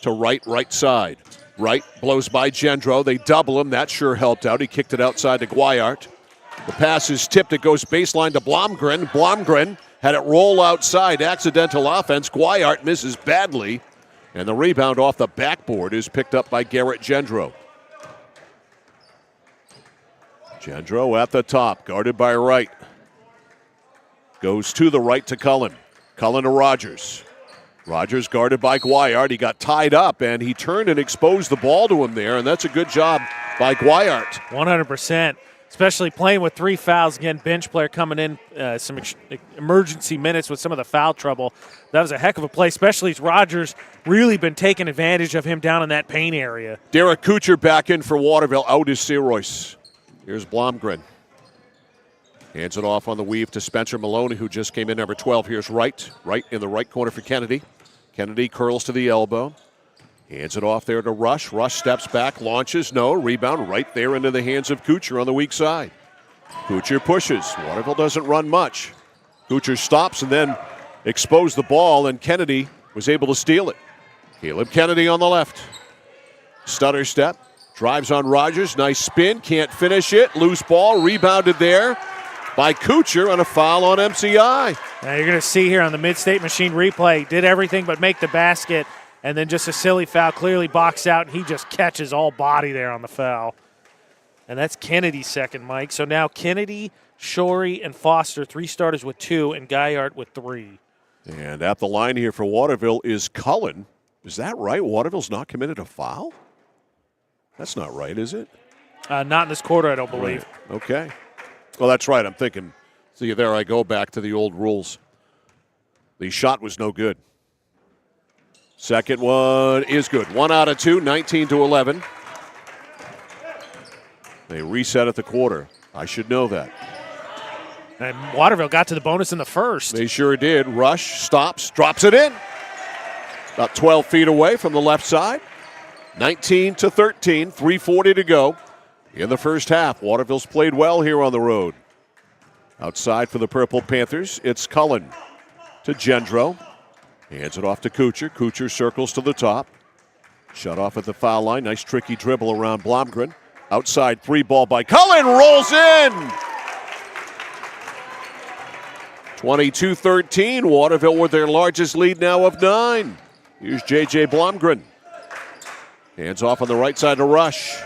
to right side. Right, blows by Gendro. They double him. That sure helped out. He kicked it outside to Guayart. The pass is tipped. It goes baseline to Blomgren. Blomgren had it roll outside. Accidental offense. Guayart misses badly. And the rebound off the backboard is picked up by Garrett Gendro. Gendro at the top, guarded by Wright. Goes to the right to Cullen. Cullen to Rogers. Rogers guarded by Guayart. He got tied up, and he turned and exposed the ball to him there, and that's a good job by Guayart. 100%, especially playing with 3 fouls. Again, bench player coming in, some emergency minutes with some of the foul trouble. That was a heck of a play, especially as Rogers really been taking advantage of him down in that paint area. Derek Kuchar back in for Waterville. Out is Searoyce. Here's Blomgren. Hands it off on the weave to Spencer Maloney, who just came in, number 12. Here's Wright. Wright in the right corner for Kennedy. Kennedy curls to the elbow. Hands it off there to Rush. Rush steps back, launches. No. Rebound right there into the hands of Kuchar on the weak side. Kuchar pushes. Waterville doesn't run much. Kuchar stops and then exposed the ball, and Kennedy was able to steal it. Caleb Kennedy on the left. Stutter step. Drives on Rogers. Nice spin. Can't finish it. Loose ball. Rebounded there by Kuchar on a foul on MCI. Now you're going to see here on the Mid-State Machine replay, did everything but make the basket, and then just a silly foul, clearly boxed out, and he just catches all body there on the foul. And that's Kennedy's second, Mike. So now Kennedy, Shorey, and Foster, 3 starters with 2, and Guayart with 3. And at the line here for Waterville is Cullen. Is that right? Waterville's not committed a foul? That's not right, is it? Not in this quarter, I don't believe. Right. Okay. Well, that's right. I'm thinking, see, there I go back to the old rules. The shot was no good. Second one is good. 1 out of 2, 19-11. They reset at the quarter. I should know that. And Waterville got to the bonus in the first. They sure did. Rush, stops, drops it in. About 12 feet away from the left side. 19-13, 3:40 to go. In the first half, Waterville's played well here on the road. Outside for the Purple Panthers, it's Cullen to Gendro. Hands it off to Kuchar. Kuchar circles to the top. Shut off at the foul line. Nice tricky dribble around Blomgren. Outside 3 ball by Cullen. Rolls in! 22-13. Waterville with their largest lead now of 9. Here's J.J. Blomgren. Hands off on the right side to Rush.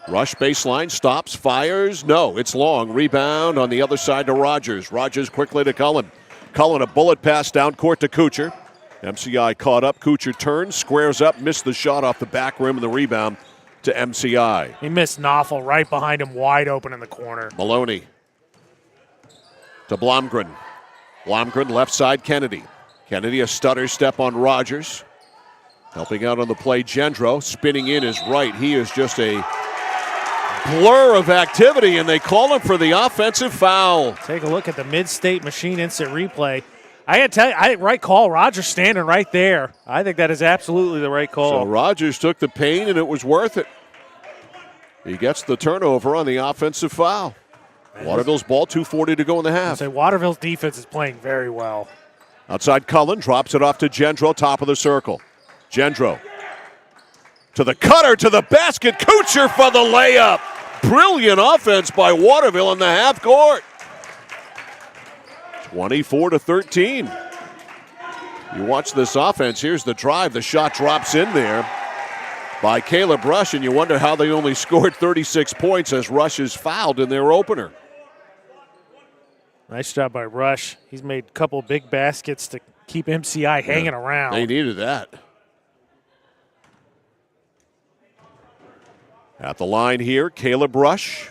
Rush baseline, stops, fires. No, it's long. Rebound on the other side to Rogers. Rogers quickly to Cullen. Cullen, a bullet pass down court to Kuchar. MCI caught up. Kuchar turns, squares up, missed the shot off the back rim, and the rebound to MCI. He missed Knoffel right behind him, wide open in the corner. Maloney to Blomgren. Blomgren, left side, Kennedy. Kennedy, a stutter step on Rogers. Helping out on the play, Gendro. Spinning in is right. He is just a blur of activity, and they call him for the offensive foul. Take a look at the Mid-State Machine instant replay. I got to tell you, right call. Rogers standing right there. I think that is absolutely the right call. So Rogers took the pain, and it was worth it. He gets the turnover on the offensive foul. Waterville's ball, 2:40 to go in the half. Say Waterville's defense is playing very well. Outside Cullen, drops it off to Gendro, top of the circle. Gendro to the cutter, to the basket. Kuchar for the layup. Brilliant offense by Waterville in the half court. 24-13. You watch this offense. Here's the drive. The shot drops in there. by Caleb Rush, and you wonder how they only scored 36 points as Rush is fouled in their opener. Nice job by Rush. He's made a couple big baskets to keep MCI hanging around. They needed that. At the line here, Caleb Rush.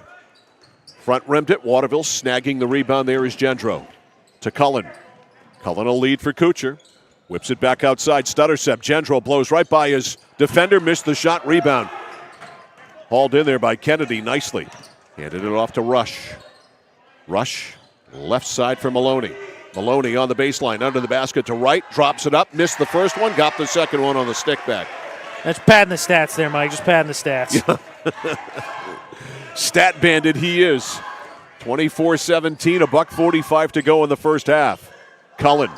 Front rimmed it. Waterville snagging the rebound there is Gendro. To Cullen. Cullen a lead for Kuchar. Whips it back outside. Stuttercept. Gendro blows right by his defender. Missed the shot. Rebound. Hauled in there by Kennedy nicely. Handed it off to Rush. Rush. Left side for Maloney. Maloney on the baseline. Under the basket to right. Drops it up. Missed the first one. Got the second one on the stick back. That's padding the stats there, Mike. Just padding the stats. Stat bandit he is. 24-17, $1:45 to go in the first half. Cullen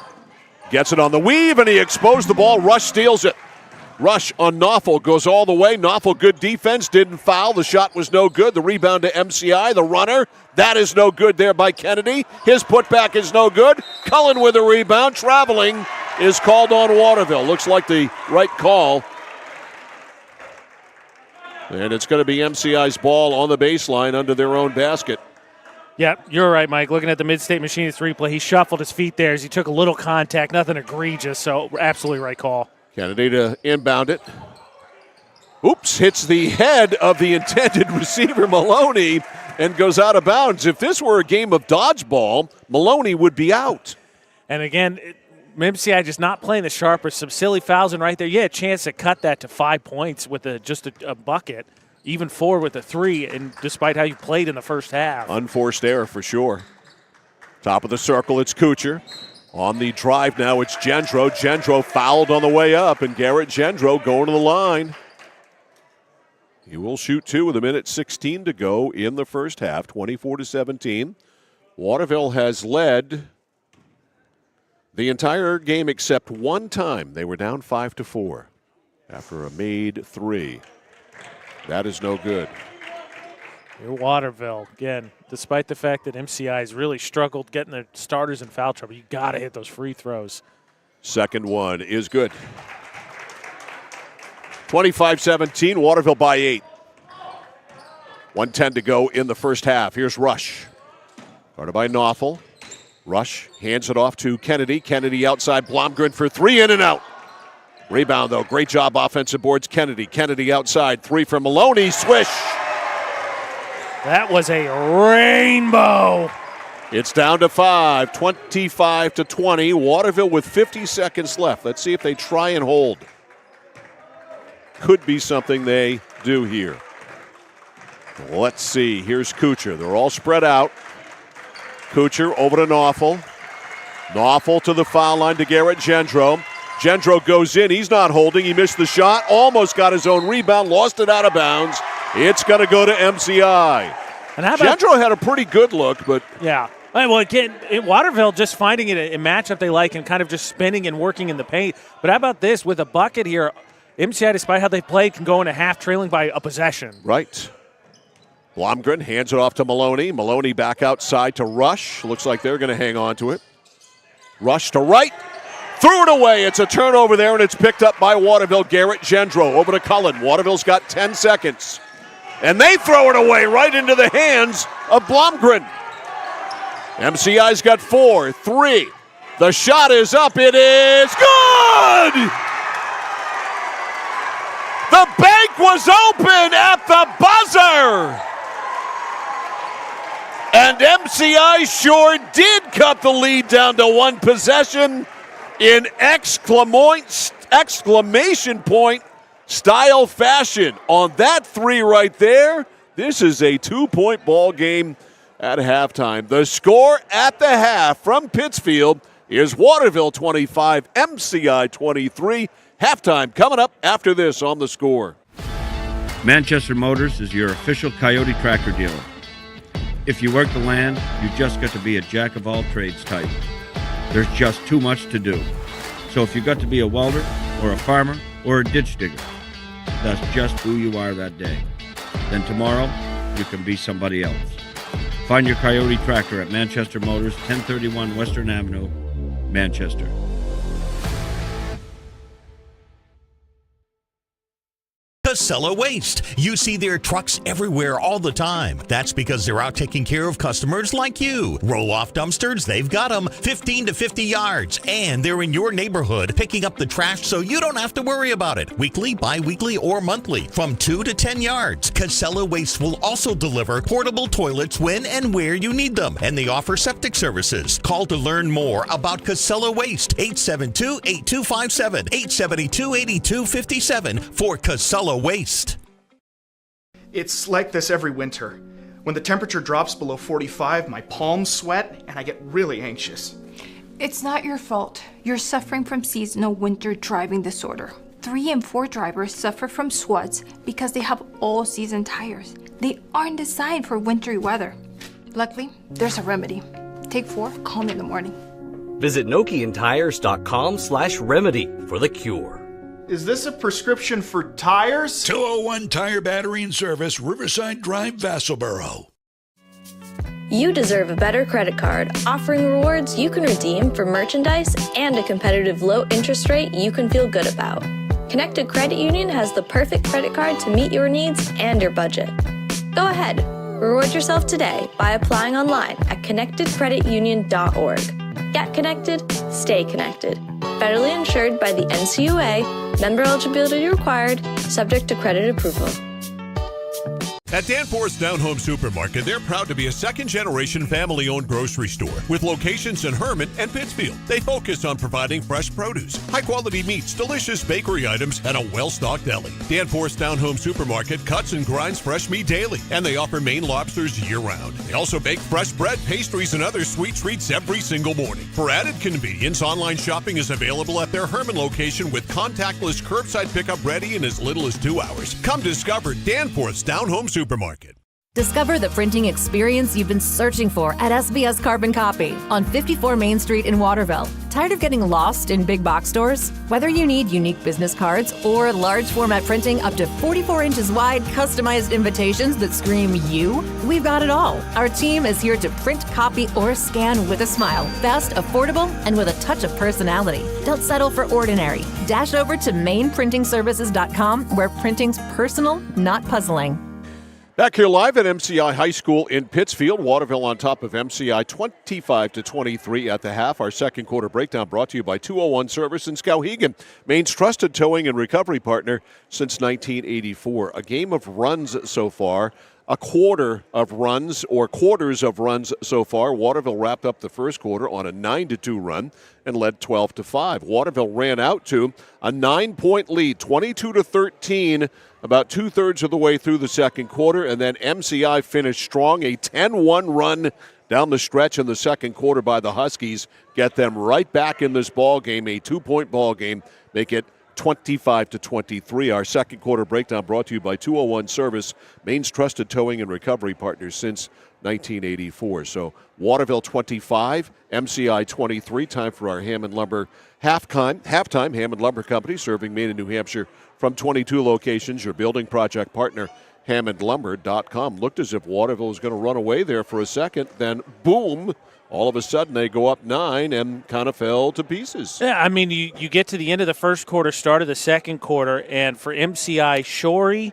gets it on the weave, and he exposed the ball. Rush steals it. Rush on Knoffel goes all the way. Knoffel, good defense, didn't foul. The shot was no good. The rebound to MCI, the runner. That is no good there by Kennedy. His putback is no good. Cullen with a rebound. Traveling is called on Waterville. Looks like the right call. And it's going to be MCI's ball on the baseline under their own basket. Yeah, you're right, Mike. Looking at the Mid-State Machinist replay, he shuffled his feet there as he took a little contact. Nothing egregious, so absolutely right call. Kennedy to inbound it. Oops, hits the head of the intended receiver, Maloney, and goes out of bounds. If this were a game of dodgeball, Maloney would be out. And again, MCI just not playing the sharpest. Some silly fouls, and right there, you had a chance to cut that to 5 points with just a bucket, even 4 with a 3, and despite how you played in the first half. Unforced error for sure. Top of the circle, it's Kuchar. On the drive now, it's Gendro. Gendro fouled on the way up, and Garrett Gendro going to the line. He will shoot 2 with 1:16 to go in the first half, 24-17. Waterville has led the entire game except one time. They were down 5-4 after a made 3. That is no good. You're Waterville. Again, despite the fact that MCI has really struggled getting their starters in foul trouble, you got to hit those free throws. Second one is good. 25-17, Waterville by 8. 1:10 to go in the first half. Here's Rush. Guarded by Knoffel. Rush hands it off to Kennedy. Kennedy outside. Blomgren for 3, in and out. Rebound, though. Great job offensive boards. Kennedy. Kennedy outside. 3 from Maloney. Swish. That was a rainbow. It's down to 5, 25-20. Waterville with 50 seconds left. Let's see if they try and hold. Could be something they do here. Let's see. Here's Kuchar. They're all spread out. Kuchar over to Knoffel. Knoffel to the foul line to Garrett Gendro. Gendro goes in. He's not holding. He missed the shot. Almost got his own rebound. Lost it out of bounds. It's going to go to MCI. And how about Gendro had a pretty good look, but yeah. Well, again, Waterville just finding it a matchup they like and kind of just spinning and working in the paint. But how about this with a bucket here? MCI, despite how they played, can go into half trailing by a possession. Right. Blomgren hands it off to Maloney. Maloney back outside to Rush. Looks like they're going to hang on to it. Rush to right. Threw it away. It's a turnover there, and it's picked up by Waterville. Garrett Gendro over to Cullen. Waterville's got 10 seconds. And they throw it away right into the hands of Blomgren. MCI's got 4, 3. The shot is up. It is good! The bank was open at the buzzer! And MCI sure did cut the lead down to 1 possession in exclamation point style fashion. On that 3 right there, this is a 2-point ball game at halftime. The score at the half from Pittsfield is Waterville 25, MCI 23. Halftime coming up after this on The Score. Manchester Motors is your official Coyote tractor dealer. If you work the land, you just got to be a jack-of-all-trades type. There's just too much to do. So if you got to be a welder or a farmer or a ditch digger, that's just who you are that day. Then tomorrow, you can be somebody else. Find your Coyote tractor at Manchester Motors, 1031 Western Avenue, Manchester. Casella Waste. You see their trucks everywhere all the time. That's because they're out taking care of customers like you. Roll-off dumpsters, they've got them 15 to 50 yards. And they're in your neighborhood picking up the trash so you don't have to worry about it. Weekly, bi-weekly, or monthly from 2 to 10 yards. Casella Waste will also deliver portable toilets when and where you need them. And they offer septic services. Call to learn more about Casella Waste. 872-8257, 872-8257 for Casella Waste. It's like this every winter. When the temperature drops below 45, my palms sweat and I get really anxious. It's not your fault. You're suffering from seasonal winter driving disorder. 3 and 4 drivers suffer from SWATs because they have all-season tires. They aren't designed for wintry weather. Luckily, there's a remedy. Take 4, call me in the morning. Visit NokianTires.com/remedy for the cure. Is this a prescription for tires? 201 Tire Battery and Service, Riverside Drive, Vassalboro. You deserve a better credit card, offering rewards you can redeem for merchandise and a competitive low interest rate you can feel good about. Connected Credit Union has the perfect credit card to meet your needs and your budget. Go ahead, reward yourself today by applying online at connectedcreditunion.org. Get connected, stay connected. Federally insured by the NCUA, member eligibility required, subject to credit approval. At Danforth's Down Home Supermarket, they're proud to be a second-generation family-owned grocery store with locations in Herman and Pittsfield. They focus on providing fresh produce, high-quality meats, delicious bakery items, and a well-stocked deli. Danforth's Down Home Supermarket cuts and grinds fresh meat daily, and they offer Maine lobsters year-round. They also bake fresh bread, pastries, and other sweet treats every single morning. For added convenience, online shopping is available at their Herman location with contactless curbside pickup ready in as little as 2 hours. Come discover Danforth's Down Home Supermarket. Discover the printing experience you've been searching for at SBS Carbon Copy on 54 Main Street in Waterville. Tired of getting lost in big box stores? Whether you need unique business cards or large format printing up to 44 inches wide, customized invitations that scream you, we've got it all. Our team is here to print, copy, or scan with a smile. Fast, affordable, and with a touch of personality. Don't settle for ordinary. Dash over to mainprintingservices.com where printing's personal, not puzzling. Back here live at MCI High School in Pittsfield. Waterville on top of MCI 25-23 at the half. Our second quarter breakdown brought to you by 201 Service in Skowhegan, Maine's trusted towing and recovery partner since 1984. A game of runs so far. A quarter of runs or quarters of runs so far. Waterville wrapped up the first quarter on a 9-2 run and led 12-5. Waterville ran out to a 9-point lead, 22-13, about two-thirds of the way through the second quarter, and then MCI finished strong, a 10-1 run down the stretch in the second quarter by the Huskies. Get them right back in this ball game, a 2-point ball game, make it 25-23. Our second quarter breakdown brought to you by 201 Service, Maine's trusted towing and recovery partner since 1984. So Waterville 25, MCI 23. Time for our Hammond Lumber halftime. Hammond Lumber Company serving Maine and New Hampshire from 22 locations. Your building project partner, HammondLumber.com. Looked as if Waterville was going to run away there for a second. Then boom. All of a sudden, they go up 9 and kind of fell to pieces. Yeah, I mean, you get to the end of the first quarter, start of the second quarter, and for MCI, Shorey,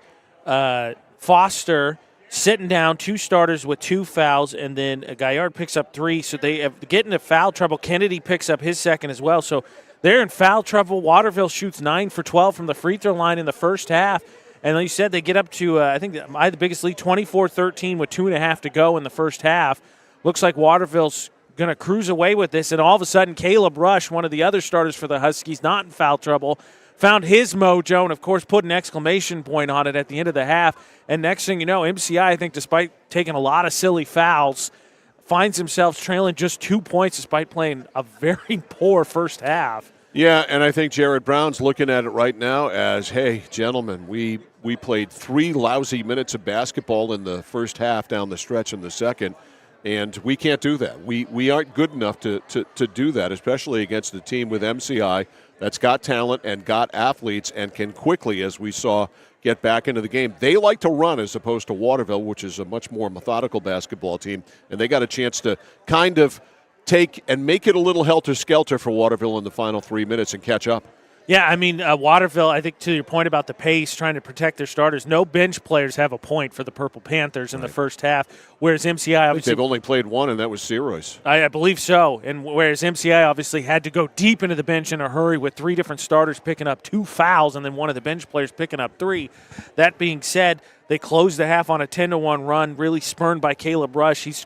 Foster sitting down, 2 starters with 2 fouls, and then Gaillard picks up 3. So they get into foul trouble. Kennedy picks up his second as well. So they're in foul trouble. Waterville shoots 9 for 12 from the free throw line in the first half. And like you said, they get up to, I think, the biggest lead, 24-13 with 2.5 to go in the first half. Looks like Waterville's going to cruise away with this, and all of a sudden Caleb Rush, one of the other starters for the Huskies, not in foul trouble, found his mojo and, of course, put an exclamation point on it at the end of the half. And next thing you know, MCI, I think, despite taking a lot of silly fouls, finds themselves trailing just 2 points despite playing a very poor first half. Yeah, and I think Jared Brown's looking at it right now as, hey, gentlemen, we played 3 lousy minutes of basketball in the first half down the stretch in the second. And we can't do that. We aren't good enough to do that, especially against a team with MCI that's got talent and got athletes and can quickly, as we saw, get back into the game. They like to run as opposed to Waterville, which is a much more methodical basketball team. And they got a chance to kind of take and make it a little helter-skelter for Waterville in the final 3 minutes and catch up. Yeah, I mean, Waterville, I think to your point about the pace, trying to protect their starters, no bench players have a point for the Purple Panthers in the first half, whereas MCI obviously... they've only played one, and that was Seroy's. I believe so, and whereas MCI obviously had to go deep into the bench in a hurry with 3 different starters picking up 2 fouls and then one of the bench players picking up 3. That being said, they closed the half on a 10-1 run, really spurned by Caleb Rush. He's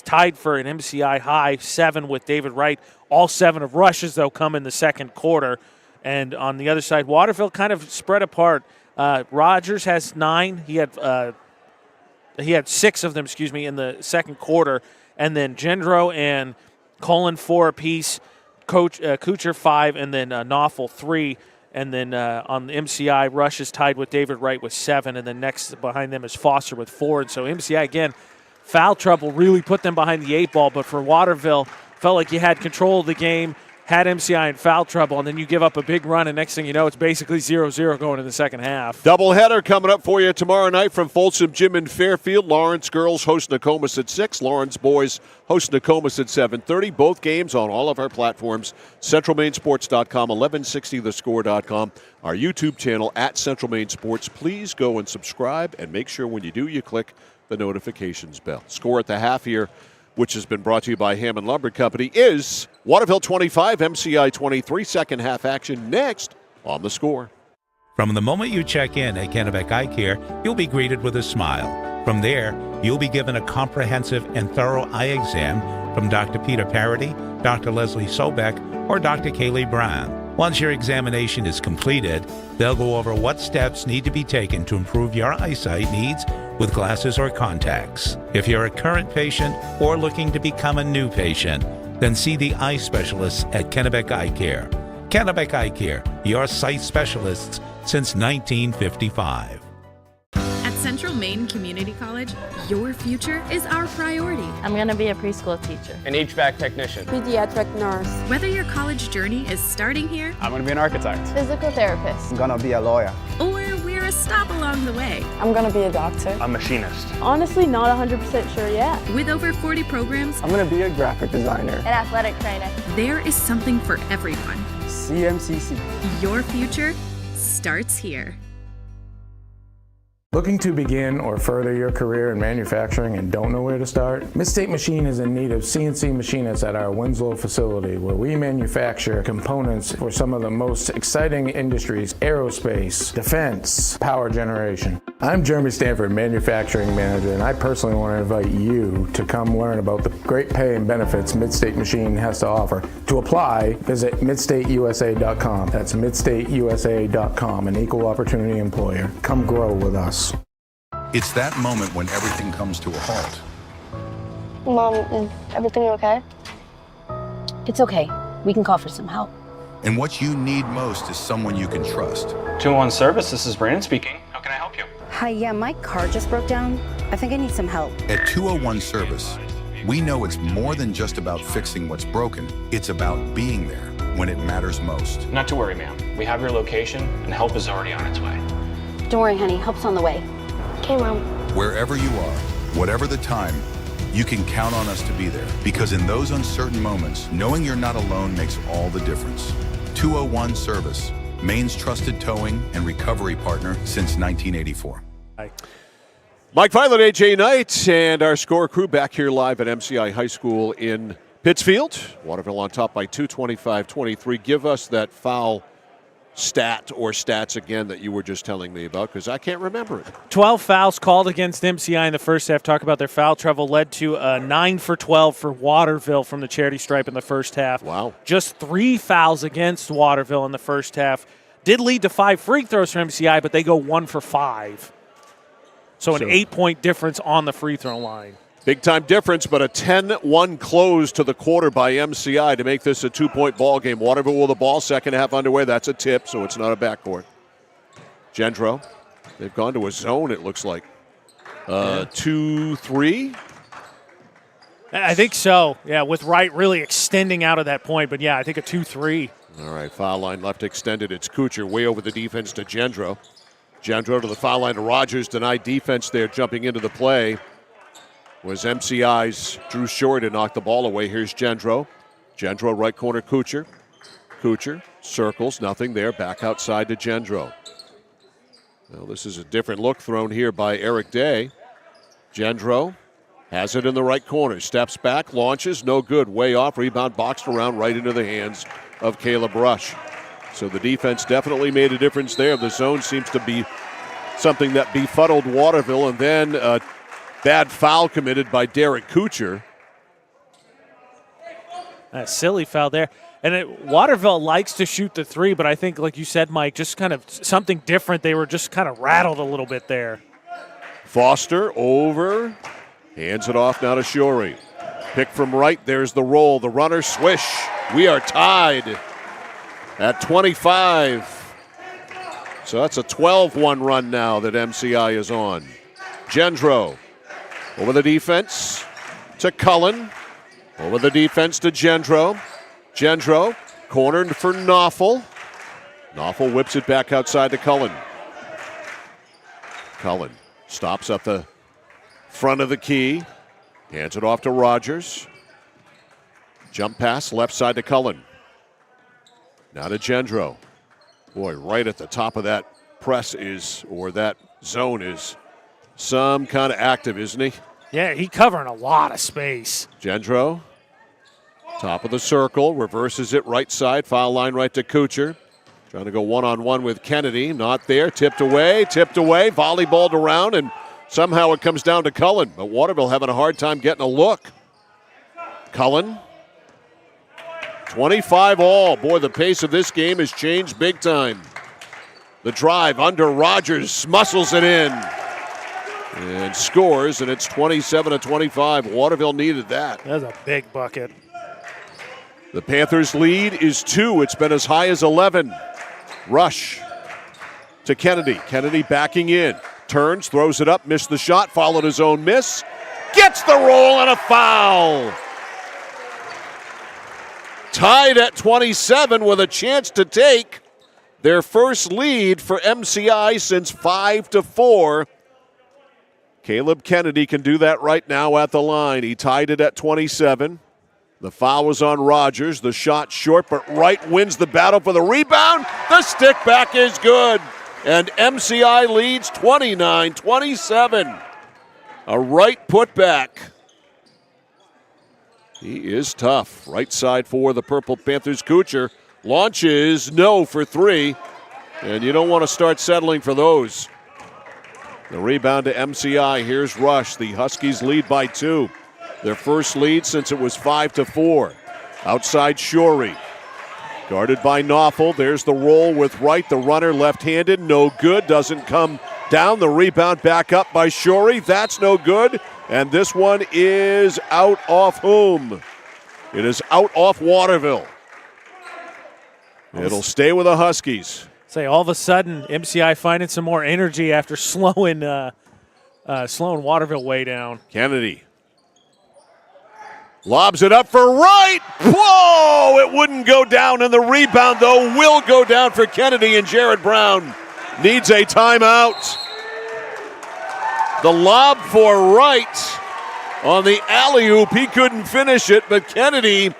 tied for an MCI high 7 with David Wright. All 7 of Rush's, though, come in the second quarter. And on the other side, Waterville kind of spread apart. Rogers has 9. He had 6 of them, in the second quarter. And then Gendro and Cullen 4 apiece. Kuchar 5, and then Knopfel 3. And then on the MCI, Rush is tied with David Wright with 7. And then next behind them is Foster with 4. And so MCI, again, foul trouble really put them behind the 8 ball. But for Waterville, felt like you had control of the game. Had MCI in foul trouble, and then you give up a big run, and next thing you know, it's basically 0-0 going in the second half. Doubleheader coming up for you tomorrow night from Folsom Gym in Fairfield. Lawrence girls host Nokomis at 6. Lawrence boys host Nokomis at 7:30. Both games on all of our platforms, centralmainsports.com, 1160thescore.com, our YouTube channel at Central Maine Sports. Please go and subscribe, and make sure when you do, you click the notifications bell. Score at the half here, which has been brought to you by Hammond Lumber Company, is Waterville 25, MCI 23. Second half action next on The Score. From the moment you check in at Kennebec Eye Care, you'll be greeted with a smile. From there, you'll be given a comprehensive and thorough eye exam from Dr. Peter Parody, Dr. Leslie Sobeck, or Dr. Kaylee Brown. Once your examination is completed, they'll go over what steps need to be taken to improve your eyesight needs with glasses or contacts. If you're a current patient or looking to become a new patient, then see the eye specialists at Kennebec Eye Care. Kennebec Eye Care, your sight specialists since 1955. At Central Maine Community College, your future is our priority. I'm going to be a preschool teacher, an HVAC technician, pediatric nurse. Whether your college journey is starting here, I'm going to be an architect, physical therapist, I'm going to be a lawyer, or we're a stop along the way. I'm going to be a doctor, a machinist. Honestly, not 100% sure yet. With over 40 programs, I'm going to be a graphic designer, an athletic trainer. There is something for everyone. CMCC. Your future starts here. Looking to begin or further your career in manufacturing and don't know where to start? Midstate Machine is in need of CNC machinists at our Winslow facility, where we manufacture components for some of the most exciting industries: aerospace, defense, power generation. I'm Jeremy Stanford, manufacturing manager, and I personally want to invite you to come learn about the great pay and benefits Midstate Machine has to offer. To apply, visit midstateusa.com. That's midstateusa.com, an equal opportunity employer. Come grow with us. It's that moment when everything comes to a halt. Mom, is everything okay? It's okay. We can call for some help. And what you need most is someone you can trust. 201 Service, this is Brandon speaking. How can I help you? Hi, yeah, my car just broke down. I think I need some help. At 201 Service, we know it's more than just about fixing what's broken. It's about being there when it matters most. Not to worry, ma'am. We have your location, and help is already on its way. Don't worry, honey. Help's on the way. Okay, Mom. Wherever you are, whatever the time, you can count on us to be there. Because in those uncertain moments, knowing you're not alone makes all the difference. 201 Service, Maine's trusted towing and recovery partner since 1984. Mike Violet, AJ Knight, and our Score crew back here live at MCI High School in Pittsfield. Waterville on top by 2, 25-23. Give us that foul stat or stats again that you were just telling me about, because I can't remember it. 12 fouls called against MCI in the first half. Talk about their foul trouble. Led to 9 for 12 for Waterville from the charity stripe in the first half. Wow. Just 3 fouls against Waterville in the first half. Did lead to 5 free throws for MCI, but they go 1 for 5. So an 8-point difference on the free throw line. Big-time difference, but a 10-1 close to the quarter by MCI to make this a 2-point ball game. Waterville with the ball, second half underway. That's a tip, so it's not a backcourt. Gendro, they've gone to a zone, it looks like. 2-3? I think so, yeah, with Wright really extending out of that point. But, yeah, I think a 2-3. All right, foul line left extended. It's Kuchar way over the defense to Gendro. Gendro to the foul line to Rogers. Denied defense there, jumping into the play was MCI's Drew Shore to knock the ball away. Here's Gendro. Gendro, right corner, Kuchar. Kuchar circles, nothing there. Back outside to Gendro. Well, this is a different look thrown here by Eric Day. Gendro has it in the right corner. Steps back, launches, no good. Way off, rebound boxed around right into the hands of Caleb Rush. So the defense definitely made a difference there. The zone seems to be something that befuddled Waterville, and then a bad foul committed by Derek Kuchar. A silly foul there. And Waterville likes to shoot the three, but I think, like you said, Mike, just kind of something different. They were just kind of rattled a little bit there. Foster over. Hands it off now to Shorey. Pick from right. There's the roll. The runner, swish. We are tied at 25. So that's a 12-1 run now that MCI is on. Gendro over the defense to Cullen. Over the defense to Gendro. Gendro cornered for Knopfel. Knopfel whips it back outside to Cullen. Cullen stops at the front of the key. Hands it off to Rogers. Jump pass left side to Cullen. Now to Gendro. Boy, right at the top of that press or that zone is some kind of active, isn't he? Yeah, he covering a lot of space. Gendro, top of the circle, reverses it right side, foul line right to Kuchar. Trying to go one-on-one with Kennedy, not there, tipped away, volleyballed around, and somehow it comes down to Cullen. But Waterville having a hard time getting a look. Cullen, 25 all. Boy, the pace of this game has changed big time. The drive under Rogers, muscles it in. And scores, and it's 27-25. Waterville needed that. That's a big bucket. The Panthers' lead is 2. It's been as high as 11. Rush to Kennedy. Kennedy backing in. Turns, throws it up, missed the shot, followed his own miss. Gets the roll and a foul. Tied at 27 with a chance to take their first lead for MCI since 5-4. Caleb Kennedy can do that right now at the line. He tied it at 27. The foul was on Rogers. The shot short, but Wright wins the battle for the rebound. The stick back is good. And MCI leads 29-27. A Wright putback. He is tough. Right side for the Purple Panthers. Kuchar launches no for 3. And you don't want to start settling for those. The rebound to MCI. Here's Rush. The Huskies lead by 2. Their first lead since it was 5-4. Outside Shorey. Guarded by Knopfel. There's the roll with Wright. The runner left-handed. No good. Doesn't come down. The rebound back up by Shorey. That's no good. And this one is out off whom? It is out off Waterville. It'll stay with the Huskies. Say all of a sudden, MCI finding some more energy after slowing Waterville way down. Kennedy lobs it up for Wright. Whoa! It wouldn't go down, and the rebound, though, will go down for Kennedy, and Jared Brown needs a timeout. The lob for Wright on the alley-oop. He couldn't finish it, but Kennedy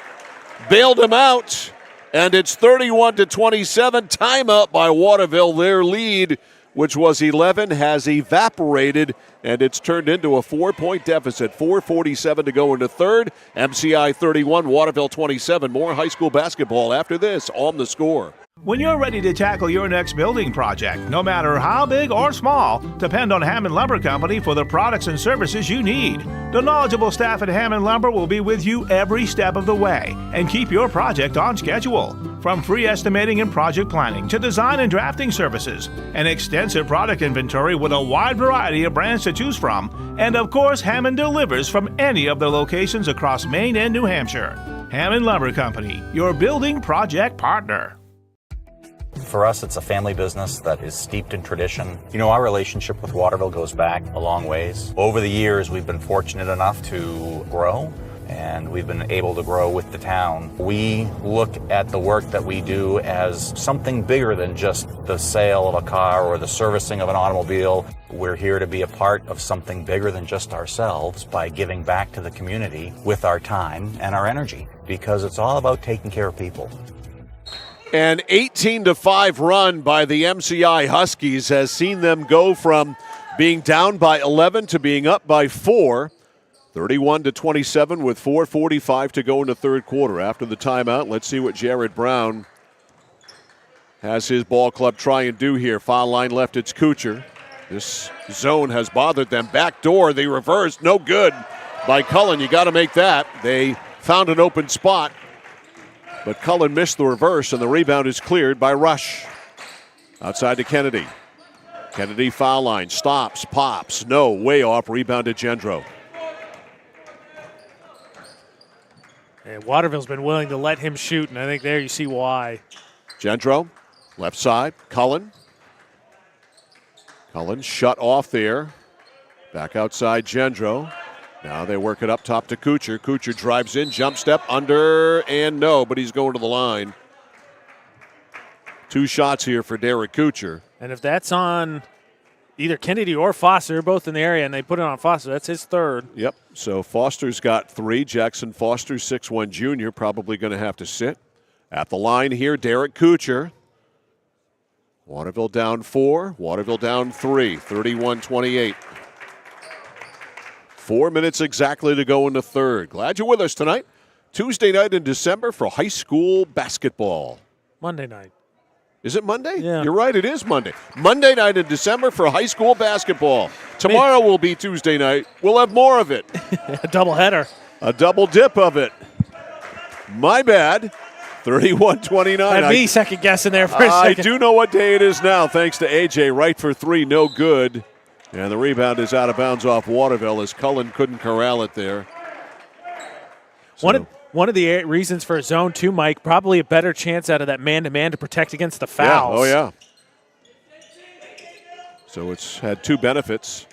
bailed him out. And it's 31-27. Timeout by Waterville. Their lead, which was 11, has evaporated, and it's turned into a 4-point deficit. 4:47 to go into third. MCI 31, Waterville 27. More high school basketball after this on The Score. When you're ready to tackle your next building project, no matter how big or small, depend on Hammond Lumber Company for the products and services you need. The knowledgeable staff at Hammond Lumber will be with you every step of the way and keep your project on schedule. From free estimating and project planning to design and drafting services, an extensive product inventory with a wide variety of brands to choose from, and of course, Hammond delivers from any of the locations across Maine and New Hampshire. Hammond Lumber Company, your building project partner. For us, it's a family business that is steeped in tradition. You know, our relationship with Waterville goes back a long ways. Over the years, we've been fortunate enough to grow, and we've been able to grow with the town. We look at the work that we do as something bigger than just the sale of a car or the servicing of an automobile. We're here to be a part of something bigger than just ourselves by giving back to the community with our time and our energy, because it's all about taking care of people. An 18-5 run by the MCI Huskies has seen them go from being down by 11 to being up by 4. 31-27 with 4:45 to go in the third quarter. After the timeout, let's see what Jared Brown has his ball club try and do here. Foul line left, it's Kuchar. This zone has bothered them. Back door, they reversed. No good by Cullen. You got to make that. They found an open spot, but Cullen missed the reverse, and the rebound is cleared by Rush. Outside to Kennedy. Kennedy foul line. Stops, pops. No, way off. Rebound to Gendro. And Waterville's been willing to let him shoot, and I think there you see why. Gendro, left side. Cullen. Cullen shut off there. Back outside Gendro. Now they work it up top to Kuchar. Kuchar drives in, jump step, under, and no, but he's going to the line. 2 shots here for Derek Kuchar. And if that's on either Kennedy or Foster, both in the area, and they put it on Foster, that's his third. Yep, so Foster's got 3. Jackson Foster, 6'1 junior, probably going to have to sit. At the line here, Derek Kuchar. Waterville down 4, Waterville down 3, 31-28. 4 minutes exactly to go in the third. Glad you're with us tonight. Tuesday night in December for high school basketball. Monday night. Is it Monday? Yeah. You're right, it is Monday. Monday night in December for high school basketball. Tomorrow will be Tuesday night. We'll have more of it. A doubleheader. A double dip of it. My bad. 31-29. Had me second guessing there for a second. I do know what day it is now, thanks to AJ. Right for 3, no good. And the rebound is out of bounds off Waterville as Cullen couldn't corral it there. So. One of the reasons for a zone 2, Mike, probably a better chance out of that man-to-man to protect against the fouls. Yeah. Oh, yeah. So it's had 2 benefits.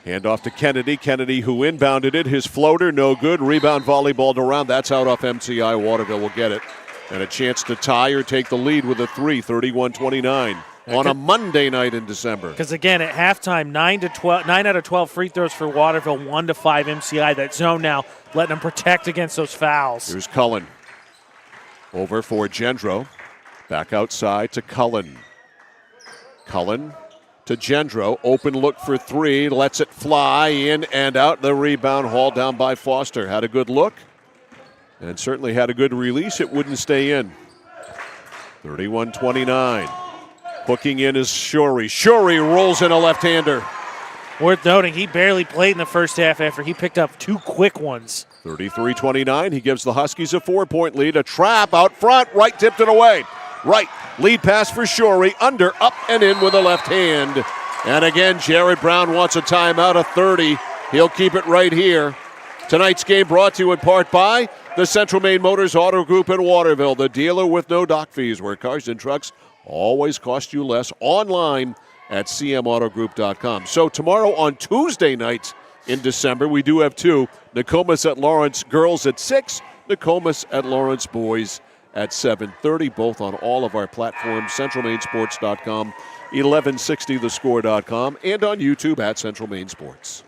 Hand off to Kennedy. Kennedy, who inbounded it. His floater, no good. Rebound volleyballed around. That's out off MCI. Waterville will get it. And a chance to tie or take the lead with a 3, 31-29. On a Monday night in December. Because, again, at halftime, 9 out of 12 free throws for Waterville, 1 to 5 MCI. That zone now letting them protect against those fouls. Here's Cullen. Over for Gendro. Back outside to Cullen. Cullen to Gendro. Open look for 3. Lets it fly in and out. The rebound hauled down by Foster. Had a good look. And certainly had a good release. It wouldn't stay in. 31-29. Hooking in is Shorey. Shorey rolls in a left-hander. Worth noting, he barely played in the first half after he picked up 2 quick ones. 33-29. He gives the Huskies a 4-point lead. A trap out front. Right tipped it away. Right. Lead pass for Shorey. Under, up, and in with a left hand. And again, Jared Brown wants a timeout of 30. He'll keep it right here. Tonight's game brought to you in part by the Central Maine Motors Auto Group in Waterville, the dealer with no dock fees, where cars and trucks always cost you less. Online at cmautogroup.com. So tomorrow on Tuesday nights in December, we do have 2. Nokomis at Lawrence girls at 6, Nokomis at Lawrence boys at 7:30, both on all of our platforms, centralmainsports.com, 1160thescore.com, and on YouTube at Central Maine Sports.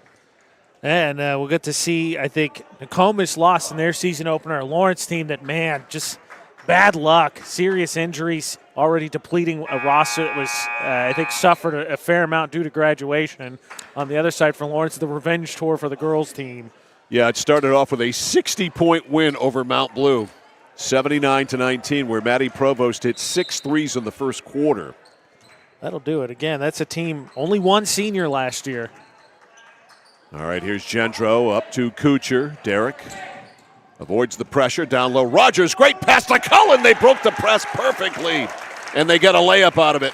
And we'll get to see, I think, Nokomis lost in their season opener. A Lawrence team that, man, just bad luck, serious injuries, already depleting a roster that was, I think, suffered a fair amount due to graduation. On the other side for Lawrence, the revenge tour for the girls team. Yeah, it started off with a 60-point win over Mount Blue, 79-19, where Maddie Provost hit 6 threes in the first quarter. That'll do it. Again, that's a team, only 1 senior last year. All right, here's Gendro up to Kuchar. Derek avoids the pressure. Down low, Rogers, great pass to Cullen. They broke the press perfectly, and they get a layup out of it.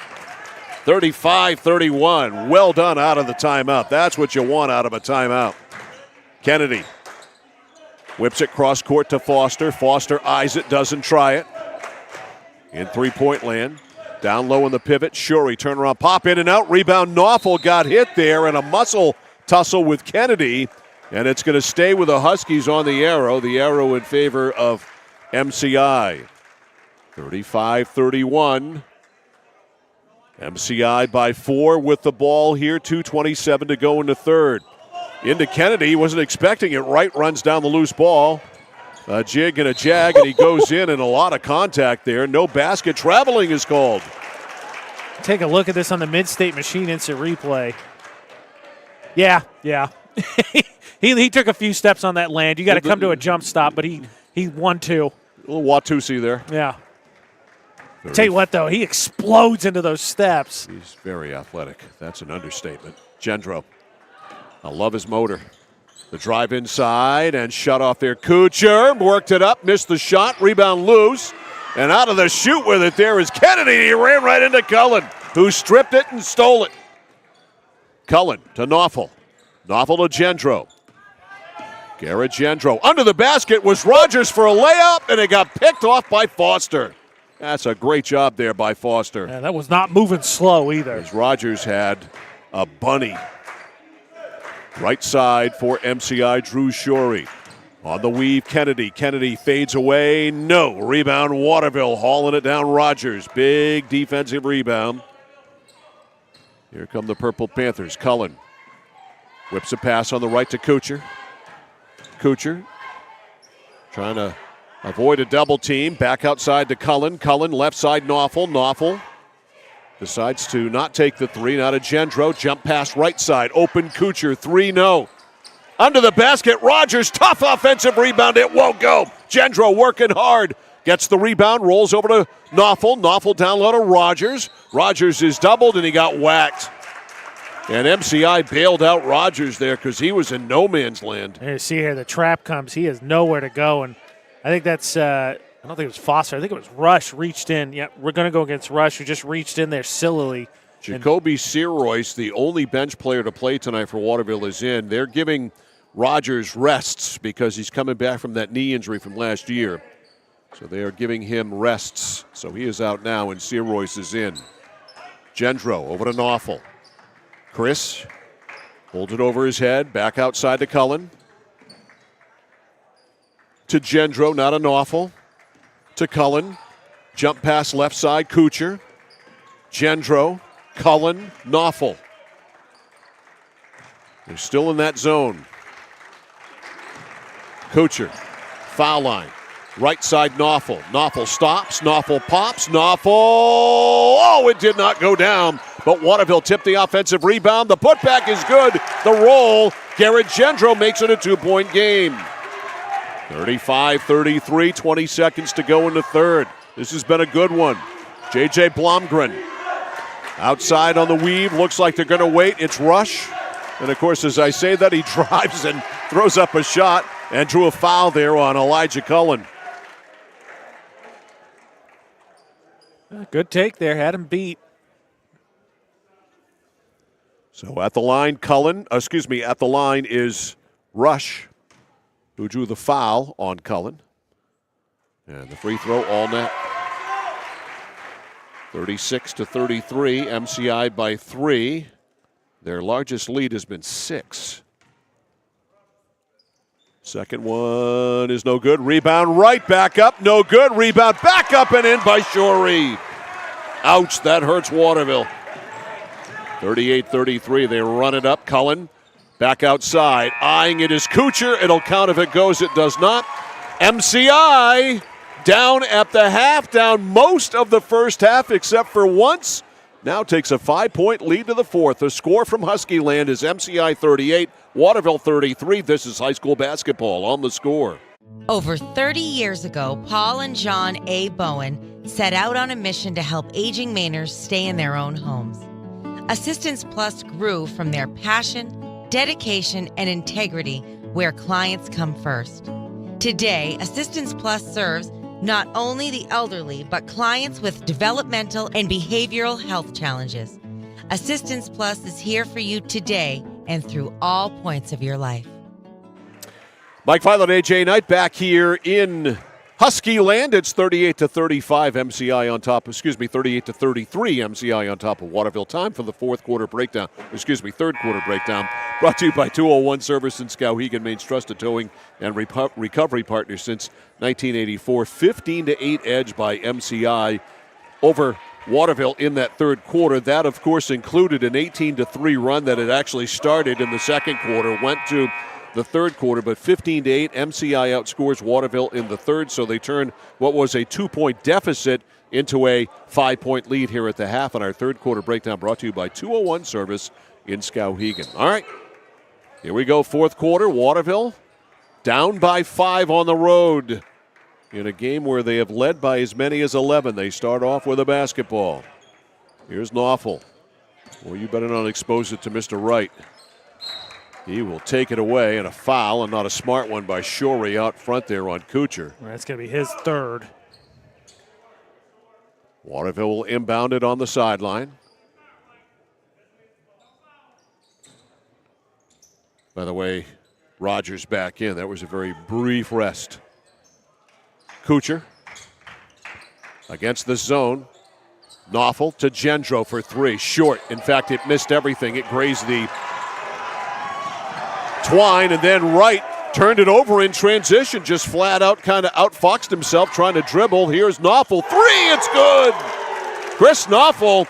35-31. Well done out of the timeout. That's what you want out of a timeout. Kennedy whips it cross court to Foster. Foster eyes it, doesn't try it. In 3-point land. Down low in the pivot. Shorey, turn around, pop in and out. Rebound, Knopfel got hit there, and a muscle tussle with Kennedy. And it's going to stay with the Huskies on the arrow. The arrow in favor of MCI. 35-31. MCI by 4 with the ball here. 2:27 to go in the third. Into Kennedy. He wasn't expecting it. Wright runs down the loose ball. A jig and a jag, and he goes in, and a lot of contact there. No basket. Traveling is called. Take a look at this on the Mid-State Machine instant replay. Yeah. He took a few steps on that land. You got to come to a jump stop, but he won two. A little Watusi there. Yeah. Tell you what, though, he explodes into those steps. He's very athletic. That's an understatement. Gendro. I love his motor. The drive inside and shut off there. Kuchar worked it up, missed the shot, rebound loose, and out of the chute with it there is Kennedy. He ran right into Cullen, who stripped it and stole it. Cullen to Knoffel. Knoffel to Gendro. Garrett Gendro. Under the basket was Rogers for a layup, and it got picked off by Foster. That's a great job there by Foster. Yeah, that was not moving slow either. As Rogers had a bunny. Right side for MCI, Drew Shorey. On the weave, Kennedy. Kennedy fades away. No. Rebound, Waterville hauling it down Rogers. Big defensive rebound. Here come the Purple Panthers. Cullen whips a pass on the right to Kuchar. Kuchar trying to avoid a double team. Back outside to Cullen. Cullen left side, Knoffel. Knoffel decides to not take the three. Now to Gendro. Jump pass right side. Open Kuchar. 3 no. Under the basket. Rogers. Tough offensive rebound. It won't go. Gendro working hard. Gets the rebound. Rolls over to Knoffel. Knoffel down low to Rogers. Rogers is doubled and he got whacked. And MCI bailed out Rogers there because he was in no man's land. You see here the trap comes. He has nowhere to go. And I think that's I don't think it was Foster. I think it was Rush reached in. Yeah, we're going to go against Rush, who just reached in there sillily. Jacoby Searoyce, the only bench player to play tonight for Waterville, is in. They're giving Rogers rests because he's coming back from that knee injury from last year. So they are giving him rests. So he is out now, and Searoyce is in. Gendro over to Knoffel. Chris holds it over his head. Back outside to Cullen. To Gendro, not a Knoffel. To Cullen. Jump pass left side, Kuchar. Gendro, Cullen, Knoffel. They're still in that zone. Kuchar, foul line. Right side, Knoffel. Knoffel stops. Knoffel pops. Knoffel. Oh, it did not go down. But Waterville tipped the offensive rebound. The putback is good. The roll. Garrett Gendro makes it a 2-point game. 35-33, 20 seconds to go in the third. This has been a good one. J.J. Blomgren outside on the weave. Looks like they're going to wait. It's Rush. And, of course, as I say that, he drives and throws up a shot and drew a foul there on Elijah Cullen. Good take there. Had him beat. So at the line, at the line is Rush, who drew the foul on Cullen. And the free throw all net. 36-33, MCI by 3. Their largest lead has been 6. Second one is no good. Rebound right back up. No good. Rebound back up and in by Shorey. Ouch, that hurts Waterville. 38-33, they run it up. Cullen back outside. Eyeing it is Kuchar. It'll count if it goes. It does not. MCI down at the half, down most of the first half except for once. Now takes a 5-point lead to the fourth. The score from Husky Land is MCI 38, Waterville 33. This is high school basketball on the score. Over 30 years ago, Paul and John A. Bowen set out on a mission to help aging Mainers stay in their own homes. Assistance Plus grew from their passion, dedication, and integrity where clients come first. Today, Assistance Plus serves not only the elderly, but clients with developmental and behavioral health challenges. Assistance Plus is here for you today and through all points of your life. Mike Philo and AJ Knight back here in Husky Land. It's 38-35 MCI on top. 38-33 MCI on top of Waterville. Time for the third quarter breakdown. Brought to you by 201 Service in Skowhegan, Maine's trusted towing and recovery partner since 1984. 15-8 edge by MCI over Waterville in that third quarter. That, of course, included an 18-3 run that had actually started in the second quarter. Went to the third quarter, but 15-8. MCI outscores Waterville in the third, so they turn what was a 2-point deficit into a 5-point lead here at the half. And our third quarter breakdown brought to you by 201 Service in Skowhegan. All right, here we go, fourth quarter. Waterville down by 5 on the road in a game where they have led by as many as 11. They start off with a basketball. Here's Knopfel. Well, you better not expose it to Mr. Wright. He will take it away, and a foul, and not a smart one by Shorey out front there on Kuchar. That's going to be his third. Waterville will inbound it on the sideline. By the way, Rogers back in. That was a very brief rest. Kuchar against the zone. Knopfel to Gendro for 3. Short. In fact, it missed everything. It grazed the twine, and then Wright turned it over in transition, just flat out kind of outfoxed himself trying to dribble. Here's Knopfel. 3, it's good! Chris Knopfel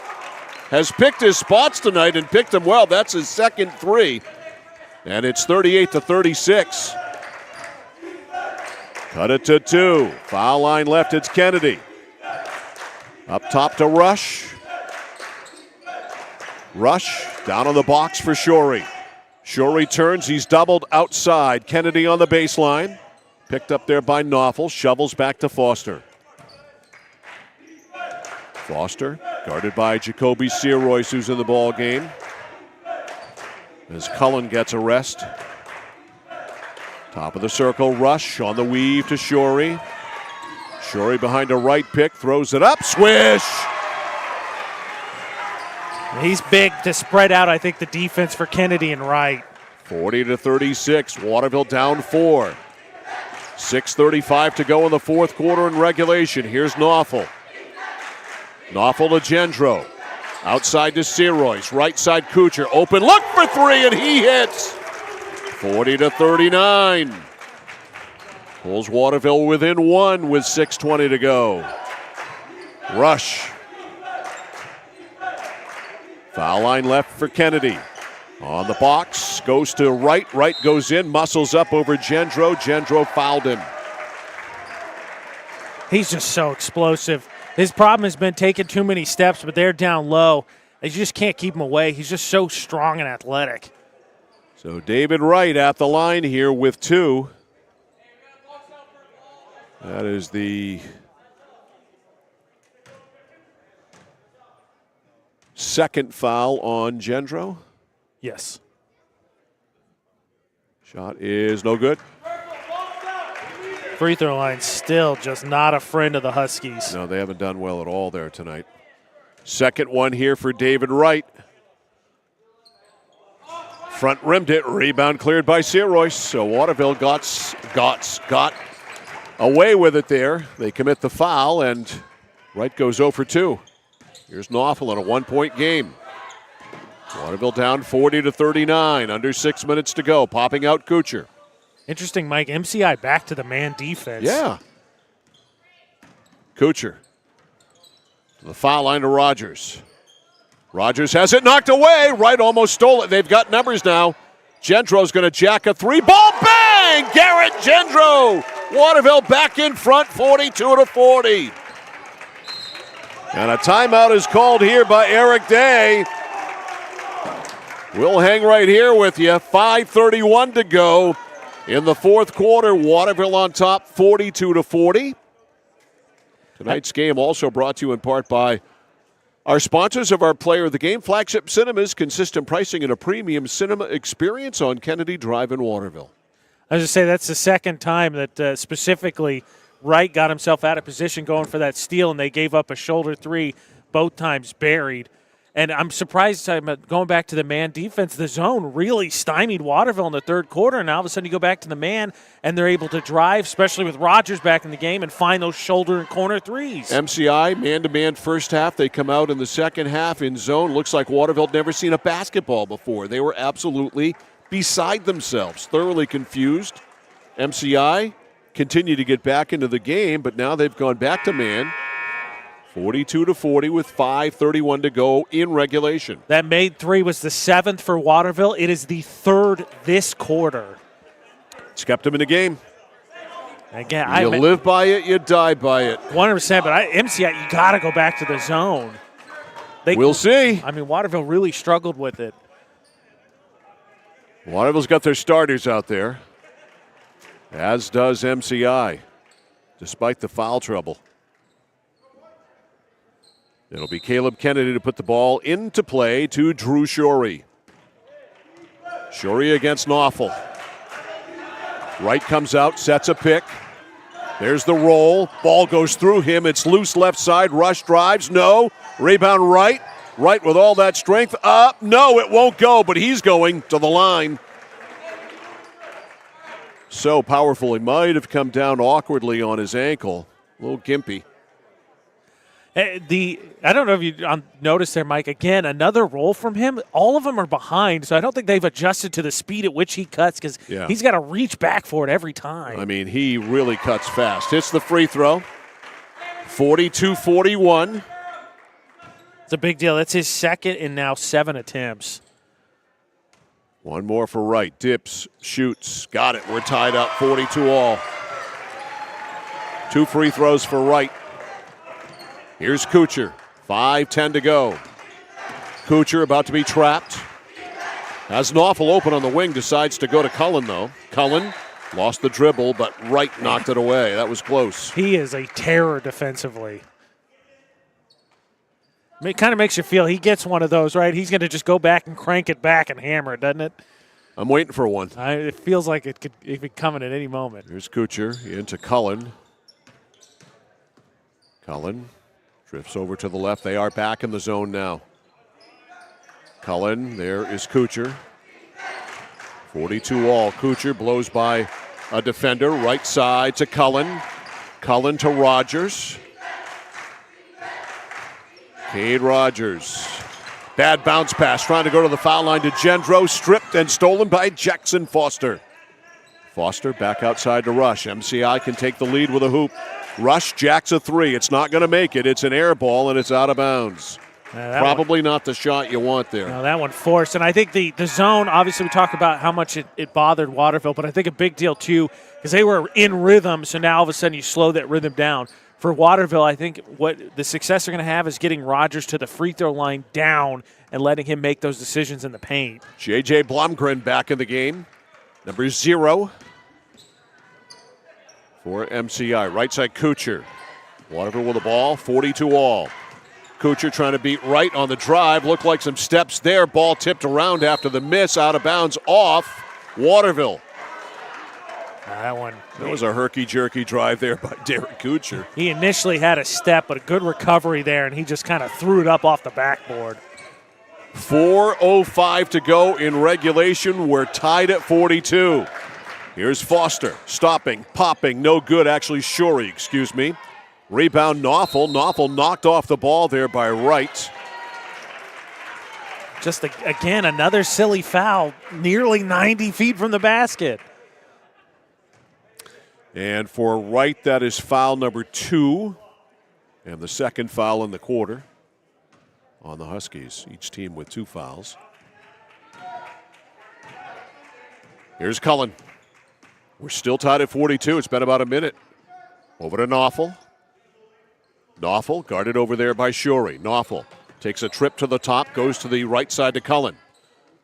has picked his spots tonight and picked them well. That's his second 3. And it's 38-36. Cut it to 2. Foul line left, it's Kennedy. Up top to Rush. Rush down on the box for Shorey. Shorey turns, he's doubled outside. Kennedy on the baseline. Picked up there by Knopfel, shovels back to Foster. Foster guarded by Jacoby Searoyce, who's in the ball game. As Cullen gets a rest. Top of the circle, Rush on the weave to Shorey. Shorey behind a right pick, throws it up, swish! He's big to spread out, I think, the defense for Kennedy and Wright. 40-36, Waterville down 4. 6:35 to go in the fourth quarter in regulation. Here's Knopfel. Knopfel to Gendro. Outside to Searoyce, right side Kuchar, open, look for 3, and he hits! 40-39. Pulls Waterville within 1 with 6:20 to go. Rush. Foul line left for Kennedy. On the box, goes to Wright. Wright goes in, muscles up over Gendro. Gendro fouled him. He's just so explosive. His problem has been taking too many steps, but they're down low. You just can't keep him away. He's just so strong and athletic. So David Wright at the line here with 2. That is the second foul on Gendro. Yes. Shot is no good. Free throw line still just not a friend of the Huskies. No, they haven't done well at all there tonight. Second one here for David Wright. Front rimmed it, rebound cleared by Searoyce. So Waterville got away with it there. They commit the foul, and Wright goes 0 for 2. Here's Knopfel in a 1-point game. Waterville down 40-39, under 6 minutes to go. Popping out Kuchar. Interesting, Mike. MCI back to the man defense. Yeah. Kuchar. To the foul line to Rogers. Rogers has it knocked away. Wright almost stole it. They've got numbers now. Gendro's going to jack a 3. Ball bang! Garrett Gendro. Waterville back in front, 42-40. And a timeout is called here by Eric Day. We'll hang right here with you. 5:31 to go in the fourth quarter. Waterville on top, 42-40. Tonight's game also brought to you in part by our sponsors of our Player of the Game, Flagship Cinemas, consistent pricing and a premium cinema experience on Kennedy Drive in Waterville. I was just say that's the second time that specifically Wright got himself out of position going for that steal, and they gave up a shoulder 3, both times buried. And I'm surprised, going back to the man defense, the zone really stymied Waterville in the third quarter, and all of a sudden you go back to the man, and they're able to drive, especially with Rogers back in the game, and find those shoulder and corner 3s. MCI, man-to-man first half. They come out in the second half in zone. Looks like Waterville had never seen a basketball before. They were absolutely beside themselves, thoroughly confused. MCI continue to get back into the game, but now they've gone back to man. 42-40 with 5:31 to go in regulation. That made 3 was the 7th for Waterville. It is the 3rd this quarter. It's kept him in the game. Again, you live by it, you die by it. 100%, but MCI, you got to go back to the zone. We'll see. I mean, Waterville really struggled with it. Waterville's got their starters out there, as does MCI, despite the foul trouble. It'll be Caleb Kennedy to put the ball into play to Drew Shorey. Shorey against Knopfel. Wright comes out, sets a pick. There's the roll. Ball goes through him. It's loose left side. Rush drives. No. Rebound Wright. Wright with all that strength. Up. No, it won't go, but he's going to the line. So powerful. He might have come down awkwardly on his ankle. A little gimpy. I don't know if you noticed there, Mike. Again, another roll from him. All of them are behind, so I don't think they've adjusted to the speed at which he cuts because he's got to reach back for it every time. I mean, he really cuts fast. Hits the free throw. 42-41. It's a big deal. That's his second in now 7 attempts. One more for Wright. Dips, shoots. Got it. We're tied up 42-all. 2 free throws for Wright. Here's Kuchar. 5:10 to go. Kuchar about to be trapped. Has Knopfel open on the wing. Decides to go to Cullen, though. Cullen lost the dribble, but Wright knocked it away. That was close. He is a terror defensively. It kind of makes you feel he gets one of those, right? He's going to just go back and crank it back and hammer it, doesn't it? I'm waiting for one. It feels like it could be coming at any moment. Here's Kuchar into Cullen. Cullen drifts over to the left. They are back in the zone now. Cullen, there is Kuchar. 42-all. Kuchar blows by a defender. Right side to Cullen. Cullen to Rogers. Cade Rogers. Bad bounce pass. Trying to go to the foul line to Gendro. Stripped and stolen by Jackson Foster. Foster back outside to Rush. MCI can take the lead with a hoop. Rush jacks a 3. It's not going to make it. It's an air ball, and it's out of bounds. Probably not the shot you want there. No, that one forced. And I think the zone, obviously we talk about how much it bothered Waterville, but I think a big deal too, because they were in rhythm, so now all of a sudden you slow that rhythm down. For Waterville, I think what the success they're going to have is getting Rogers to the free throw line down and letting him make those decisions in the paint. J.J. Blomgren back in the game. Number 0 for MCI. Right side Kuchar. Waterville with the ball, 42-all. Kuchar trying to beat Wright on the drive. Looked like some steps there. Ball tipped around after the miss. Out of bounds off Waterville. That was a herky-jerky drive there by Derek Kuchar. He initially had a step, but a good recovery there, and he just kind of threw it up off the backboard. 4:05 to go in regulation. We're tied at 42. Here's Foster. Stopping, popping, no good. Actually, Shorey, excuse me. Rebound, Knopfel. Knopfel knocked off the ball there by Wright. Just, again, another silly foul, nearly 90 feet from the basket. And for Wright, that is foul number 2. And the second foul in the quarter on the Huskies. Each team with 2 fouls. Here's Cullen. We're still tied at 42. It's been about a minute. Over to Knopfel. Knopfel guarded over there by Shorey. Knopfel takes a trip to the top, goes to the right side to Cullen.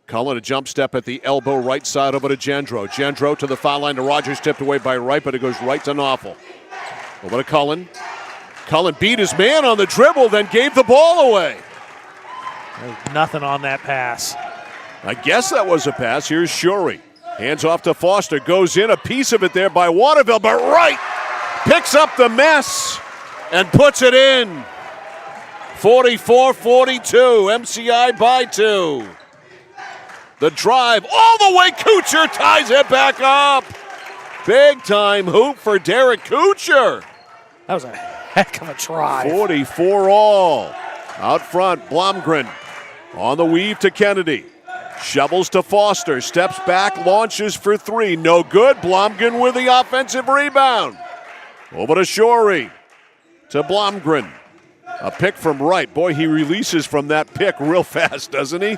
Cullen, a jump step at the elbow, right side over to Gendro. Gendro to the foul line to Rogers, tipped away by Wright, but it goes right to Knopfel. Over to Cullen. Cullen beat his man on the dribble, then gave the ball away. There's nothing on that pass. I guess that was a pass. Here's Shorey. Hands off to Foster. Goes in, a piece of it there by Waterville, but Wright picks up the mess and puts it in. 44-42, MCI by 2. The drive all the way, Kuchar ties it back up. Big time hoop for Derek Kuchar. That was a heck of a try. 44-all. Out front, Blomgren on the weave to Kennedy. Shovels to Foster, steps back, launches for 3. No good. Blomgren with the offensive rebound. Over to Shorey. To Blomgren. A pick from Wright. Boy, he releases from that pick real fast, doesn't he?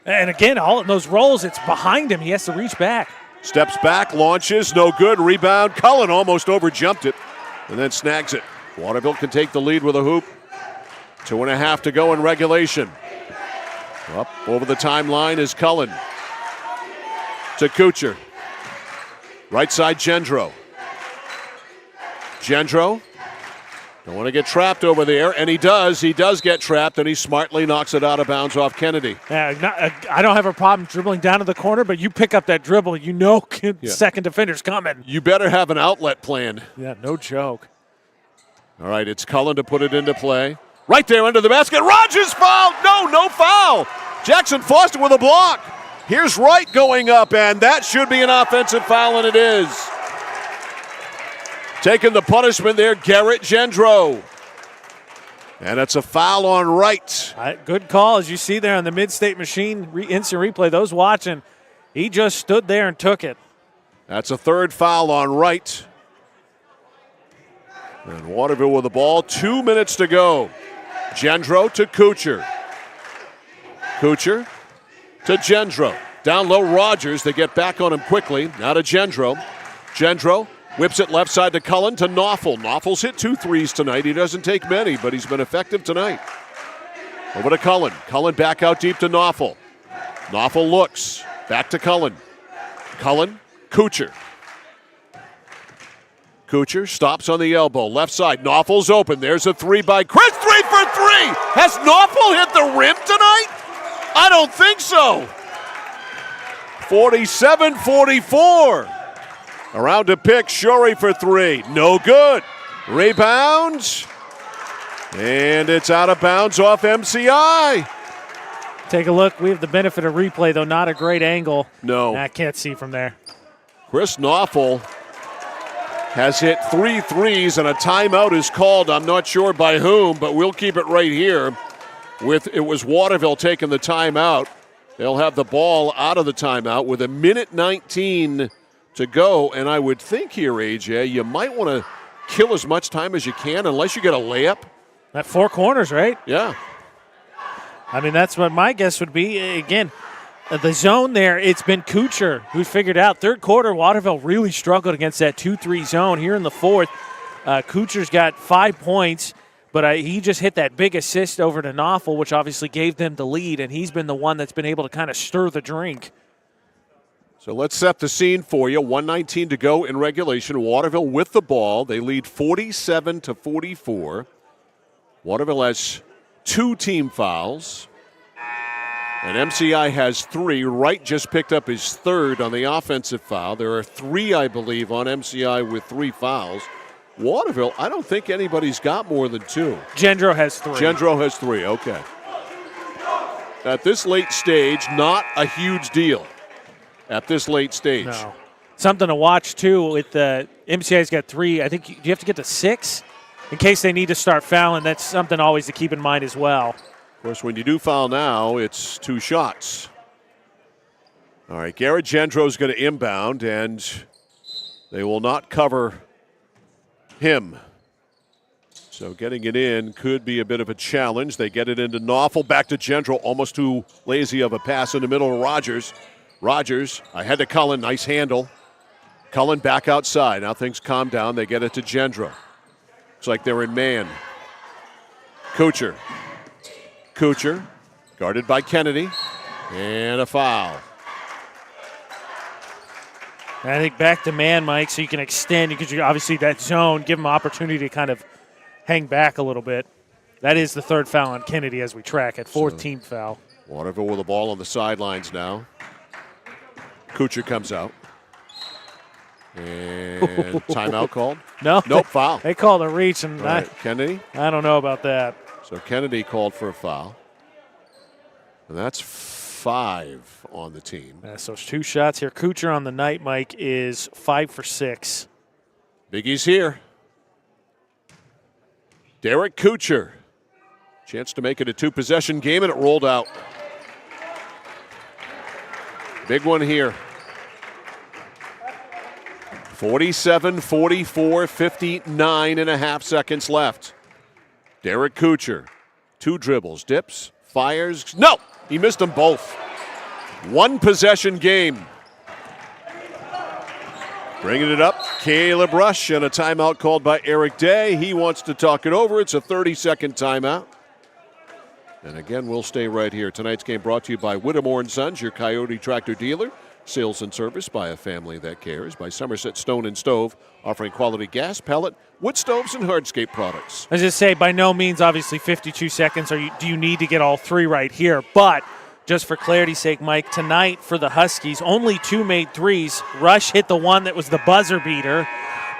And again, all in those rolls, it's behind him. He has to reach back. Steps back, launches, no good. Rebound. Cullen almost overjumped it and then snags it. Waterville can take the lead with a hoop. 2.5 to go in regulation. Up over the timeline is Cullen. To Kuchar. Right side, Gendro. Gendro. Don't want to get trapped over there, and he does. He does get trapped, and he smartly knocks it out of bounds off Kennedy. Yeah, I don't have a problem dribbling down to the corner, but you pick up that dribble, you know second defender's coming. You better have an outlet plan. Yeah, no joke. All right, it's Cullen to put it into play. Right there under the basket. Rogers fouled. No foul. Jackson Foster with a block. Here's Wright going up, and that should be an offensive foul, and it is. Taking the punishment there, Garrett Gendro. And it's a foul on Wright. Good call, as you see there on the Mid-State Machine instant replay. Those watching, he just stood there and took it. That's a third foul on Wright. And Waterville with the ball. 2 minutes to go. Gendro to Kuchar. Kuchar to Gendro. Down low, Rogers. They get back on him quickly. Now to Gendro. Gendro whips it left side to Cullen to Knoffel. Knoffel's hit 2 threes tonight. He doesn't take many, but he's been effective tonight. Over to Cullen. Cullen back out deep to Knoffel. Knoffel looks. Back to Cullen. Cullen, Kuchar. Kuchar stops on the elbow. Left side. Knoffel's open. There's a 3 by Chris. 3 for 3. Has Knoffel hit the rim tonight? I don't think so. 47-44. Around to pick, Shorey for 3. No good. Rebounds. And it's out of bounds off MCI. Take a look. We have the benefit of replay, though not a great angle. No. I can't see from there. Chris Knoffel has hit 3 threes, and a timeout is called. I'm not sure by whom, but we'll keep it right here. It was Waterville taking the timeout. They'll have the ball out of the timeout with 1:19 to go, and I would think here, AJ, you might want to kill as much time as you can unless you get a layup. At 4 corners, right? Yeah. I mean, that's what my guess would be. Again, the zone there, it's been Kuchar who figured out. Third quarter, Waterville really struggled against that 2-3 zone. Here in the fourth, Kuchar's got 5 points, but he just hit that big assist over to Knoffel, which obviously gave them the lead, and he's been the one that's been able to kind of stir the drink. So let's set the scene for you. 1:19 to go in regulation. Waterville with the ball. They lead 47-44. Waterville has 2 team fouls. And MCI has 3. Wright just picked up his 3rd on the offensive foul. There are 3, I believe, on MCI with 3 fouls. Waterville, I don't think anybody's got more than 2. Gendro has 3. Gendro has 3, okay. At this late stage, not a huge deal. At this late stage. No. Something to watch, too, with MCI's got 3. I think you have to get to 6 in case they need to start fouling. That's something always to keep in mind as well. Of course, when you do foul now, it's 2 shots. All right, Garrett Gendro's going to inbound, and they will not cover him. So getting it in could be a bit of a challenge. They get it into Knoffel, back to Gendro, almost too lazy of a pass in the middle of Rogers. Rogers ahead to Cullen, nice handle. Cullen back outside. Now things calm down. They get it to Gendro. Looks like they're in man. Kuchar. Kuchar, guarded by Kennedy, and a foul. I think back to man, Mike, so you can extend, because you obviously that zone, give them an opportunity to kind of hang back a little bit. That is the 3rd foul on Kennedy as we track it, 4th team foul. Waterville with the ball on the sidelines now. Kuchar comes out. And timeout called? No. Nope, foul. They called a reach, and right. Kennedy? I don't know about that. So Kennedy called for a foul. And that's 5 on the team. So it's 2 shots here. Kuchar on the night, Mike, is 5 for 6. Biggie's here. Derek Kuchar. Chance to make it a 2-possession game, and it rolled out. Big one here. 47-44, 59.5 seconds left. Derek Kuchar, 2 dribbles, dips, fires. No, he missed them both. 1-possession game. Bringing it up, Caleb Rush, and a timeout called by Eric Day. He wants to talk it over. It's a 30-second timeout. And again, we'll stay right here. Tonight's game brought to you by Whittemore & Sons, your Coyote tractor dealer. Sales and service by a family that cares. By Somerset Stone & Stove, offering quality gas, pellet, wood stoves, and hardscape products. I was just say, by no means, obviously, 52 seconds. Do you need to get all three right here? But just for clarity's sake, Mike, tonight for the Huskies, only 2 made threes. Rush hit the one that was the buzzer beater.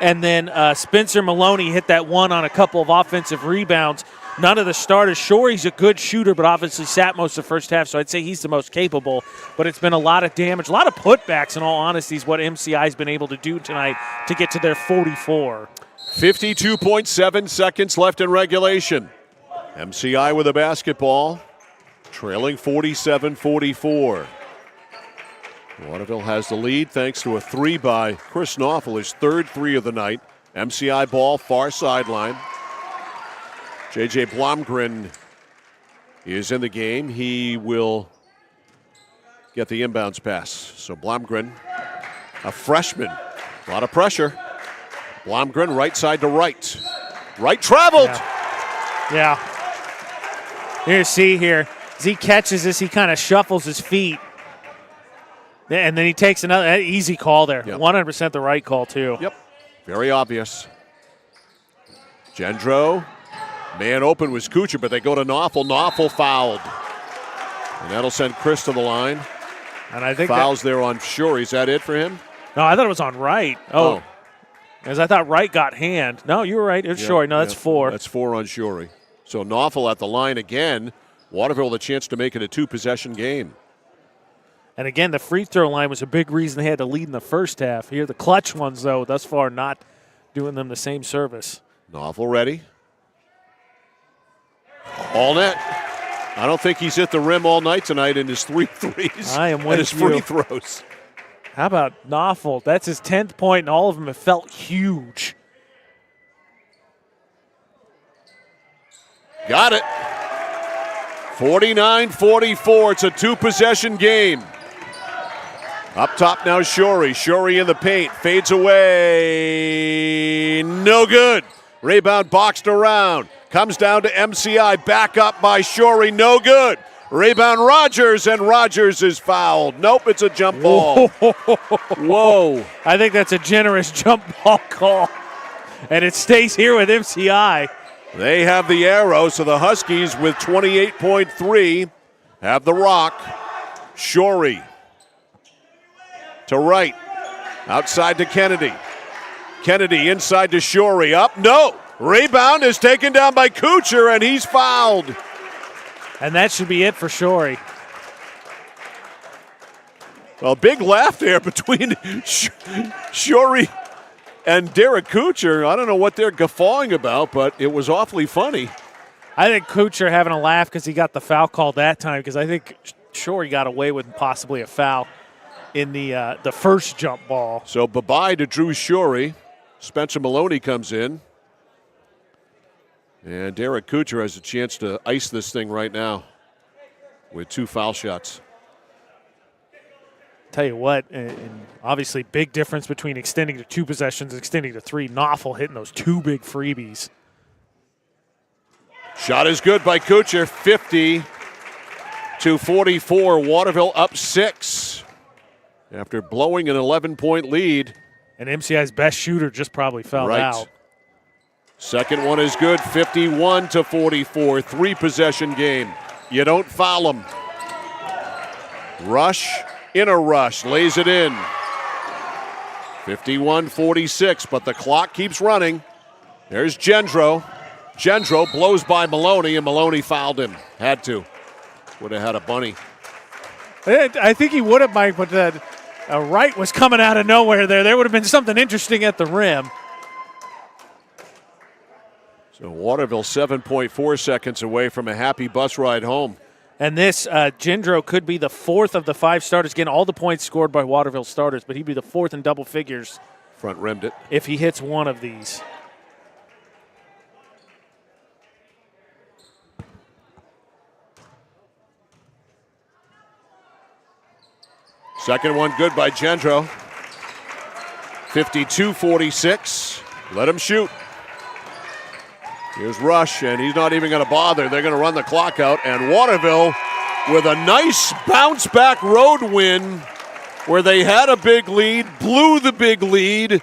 And then Spencer Maloney hit that one on a couple of offensive rebounds. None of the starters. Sure, he's a good shooter, but obviously sat most of the first half, so I'd say he's the most capable. But it's been a lot of damage, a lot of putbacks, in all honesty, is what MCI has been able to do tonight to get to their 44. 52.7 seconds left in regulation. MCI with a basketball, trailing 47-44. Waterville has the lead thanks to a three by Chris Knopfel, his third three of the night. MCI ball, far sideline. J.J. Blomgren is in the game. He will get the inbounds pass. So Blomgren, a freshman, a lot of pressure. Blomgren right side to right. Right traveled. Yeah. Here, see here. As he catches this, he kind of shuffles his feet. And then he takes another easy call there. Yep. 100% the right call, too. Yep. Very obvious. Gendro. Man open was Kuchar, but they go to Knopfel. Knopfel fouled. And that'll send Chris to the line. And I think fouls there on Shore. Is that it for him? No, I thought it was on Wright. Oh. As I thought Wright got hand. No, you were right. It's Shore. No, that's 4. That's 4 on Shore. So Knopfel at the line again. Waterville the chance to make it a 2-possession game. And again, the free throw line was a big reason they had to lead in the first half. Here, the clutch ones, though, thus far not doing them the same service. Knopfel ready. All net. I don't think he's hit the rim all night tonight in his 3 threes. I am with and his you. free throws. How about Knopfel? That's his 10th point, and all of them have felt huge. Got it. 49-44. It's a 2-possession game. Up top now, Shorey. Shorey in the paint. Fades away. No good. Rebound boxed around. Comes down to MCI. Back up by Shorey. No good. Rebound Rogers, and Rogers is fouled. Nope, it's a jump ball. Whoa. I think that's a generous jump ball call. And it stays here with MCI. They have the arrow, so the Huskies with 28.3 have the rock. Shorey to right. Outside to Kennedy. Kennedy inside to Shorey. Up, no. Rebound is taken down by Kuchar, and he's fouled. And that should be it for Shorey. Well, big laugh there between Shorey and Derek Kuchar. I don't know what they're guffawing about, but it was awfully funny. I think Kuchar having a laugh because he got the foul call that time, because I think Shorey got away with possibly a foul in the first jump ball. So bye-bye to Drew Shorey. Spencer Maloney comes in. And Derek Kuchar has a chance to ice this thing right now with 2 foul shots. Tell you what, and obviously big difference between extending to 2 possessions and extending to 3. Knopfel hitting those 2 big freebies. Shot is good by Kuchar, 50-44. Waterville up 6 after blowing an 11-point lead. And MCI's best shooter just probably fouled out. Second one is good, 51-44, 3-possession game. You don't foul them. Rush in a rush, lays it in. 51-46, but the clock keeps running. There's Gendro. Gendro blows by Maloney, and Maloney fouled him. Had to. Would have had a bunny. I think he would have, Mike, but Wright was coming out of nowhere there. There would have been something interesting at the rim. So Waterville 7.4 seconds away from a happy bus ride home. And this Gendro could be the 4th of the 5 starters. Again, all the points scored by Waterville starters, but he'd be the 4th in double figures. Front rimmed it. If he hits one of these. Second one good by Gendro. 52-46. Let him shoot. Here's Rush, and he's not even going to bother. They're going to run the clock out, and Waterville with a nice bounce-back road win where they had a big lead, blew the big lead,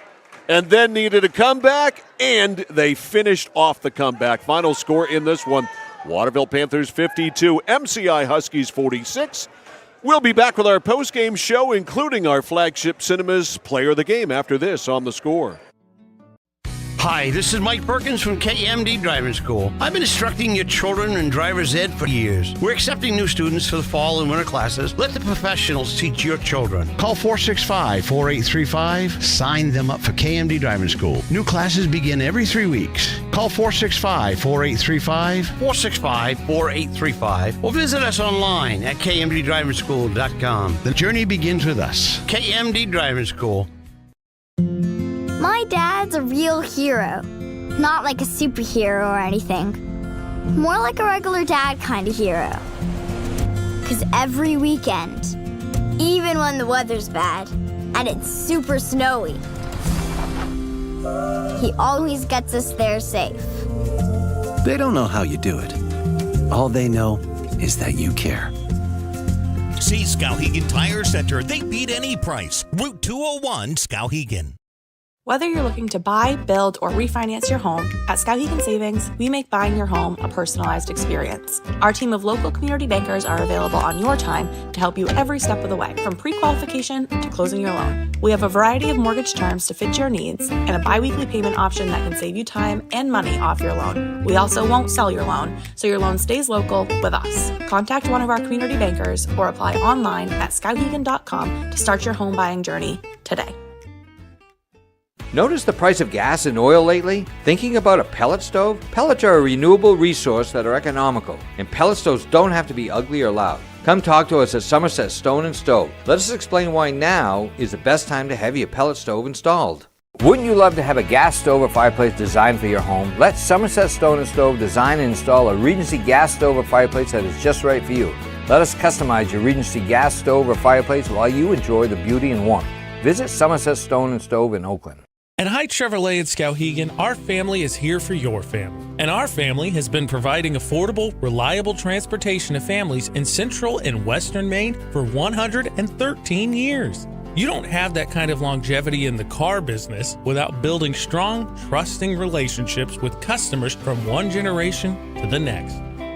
and then needed a comeback, and they finished off the comeback. Final score in this one, Waterville Panthers 52, MCI Huskies 46. We'll be back with our post-game show, including our flagship Cinemas Player of the Game after this on The Score. Hi, this is Mike Perkins from KMD Driving School. I've been instructing your children in driver's ed for years. We're accepting new students for the fall and winter classes. Let the professionals teach your children. Call 465-4835. Sign them up for KMD Driving School. New classes begin every 3 weeks. Call 465-4835, 465-4835, or visit us online at kmddrivingschool.com. The journey begins with us. KMD Driving School. My dad's a real hero. Not like a superhero or anything. More like a regular dad kind of hero. 'Cause every weekend, even when the weather's bad and it's super snowy, he always gets us there safe. They don't know how you do it. All they know is that you care. See Skowhegan Tire Center. They beat any price. Route 201, Skowhegan. Whether you're looking to buy, build, or refinance your home, at Skowhegan Savings, we make buying your home a personalized experience. Our team of local community bankers are available on your time to help you every step of the way, from pre-qualification to closing your loan. We have a variety of mortgage terms to fit your needs and a bi-weekly payment option that can save you time and money off your loan. We also won't sell your loan, so your loan stays local with us. Contact one of our community bankers or apply online at skowhegan.com to start your home buying journey today. Notice the price of gas and oil lately? Thinking about a pellet stove? Pellets are a renewable resource that are economical, and pellet stoves don't have to be ugly or loud. Come talk to us at Somerset Stone & Stove. Let us explain why now is the best time to have your pellet stove installed. Wouldn't you love to have a gas stove or fireplace designed for your home? Let Somerset Stone & Stove design and install a Regency gas stove or fireplace that is just right for you. Let us customize your Regency gas stove or fireplace while you enjoy the beauty and warmth. Visit Somerset Stone & Stove in Oakland. At Height Chevrolet in Skowhegan, our family is here for your family. And our family has been providing affordable, reliable transportation to families in central and western Maine for 113 years. You don't have that kind of longevity in the car business without building strong, trusting relationships with customers from one generation to the next.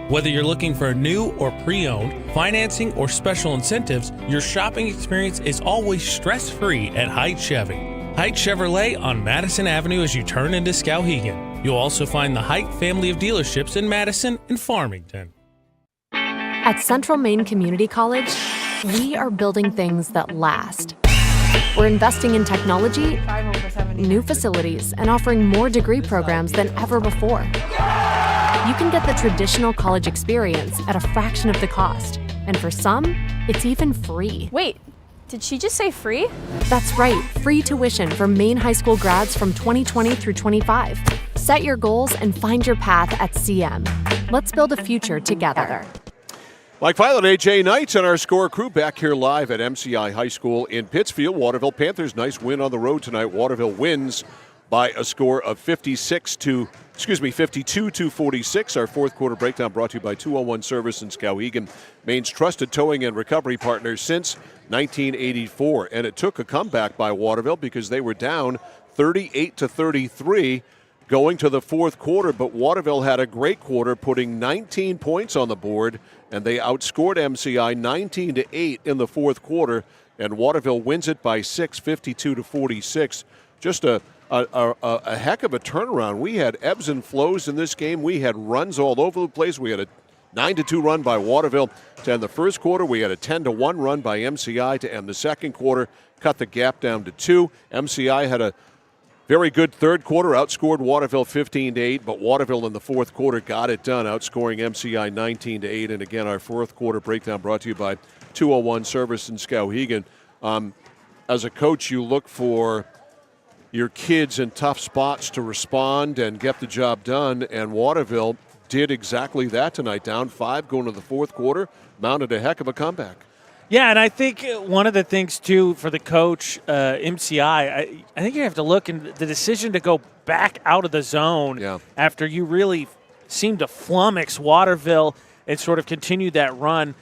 Whether you're looking for a new or pre-owned, financing, or special incentives, your shopping experience is always stress-free at Height Chevy. Height Chevrolet on Madison Avenue as you turn into Skowhegan. You'll also find the Height family of dealerships in Madison and Farmington. At Central Maine Community College, we are building things that last. We're investing in technology, new facilities, and offering more degree programs than ever before. You can get the traditional college experience at a fraction of the cost, and for some, it's even free. Wait, did she just say free? That's right, free tuition for Maine high school grads from 2020 through 25. Set your goals and find your path at CM. Let's build a future together. Mike Filer, AJ Knights, and our score crew back here live at MCI High School in Pittsfield. Waterville Panthers, nice win on the road tonight. Waterville wins by a score of 52-46. Our fourth quarter breakdown brought to you by 201 Service in Skowhegan, Maine's trusted towing and recovery partner since 1984. And it took a comeback by Waterville because they were down 38-33 going to the fourth quarter. But Waterville had a great quarter, putting 19 points on the board, and they outscored MCI 19-8 in the fourth quarter. And Waterville wins it by 6, 52-46. Just a heck of a turnaround. We had ebbs and flows in this game. We had runs all over the place. We had a 9-2 run by Waterville to end the first quarter. We had a 10-1 run by MCI to end the second quarter, cut the gap down to 2. MCI had a very good third quarter, outscored Waterville 15-8, but Waterville in the fourth quarter got it done, outscoring MCI 19-8. And again, our fourth quarter breakdown brought to you by 201 Service in Skowhegan. As a coach, you look for your kids in tough spots to respond and get the job done, and Waterville did exactly that tonight. Down 5 going to the fourth quarter, mounted a heck of a comeback. Yeah, and I think one of the things, too, for the coach, MCI, I think you have to look in the decision to go back out of the zone after you really seemed to flummox Waterville and sort of continued that run.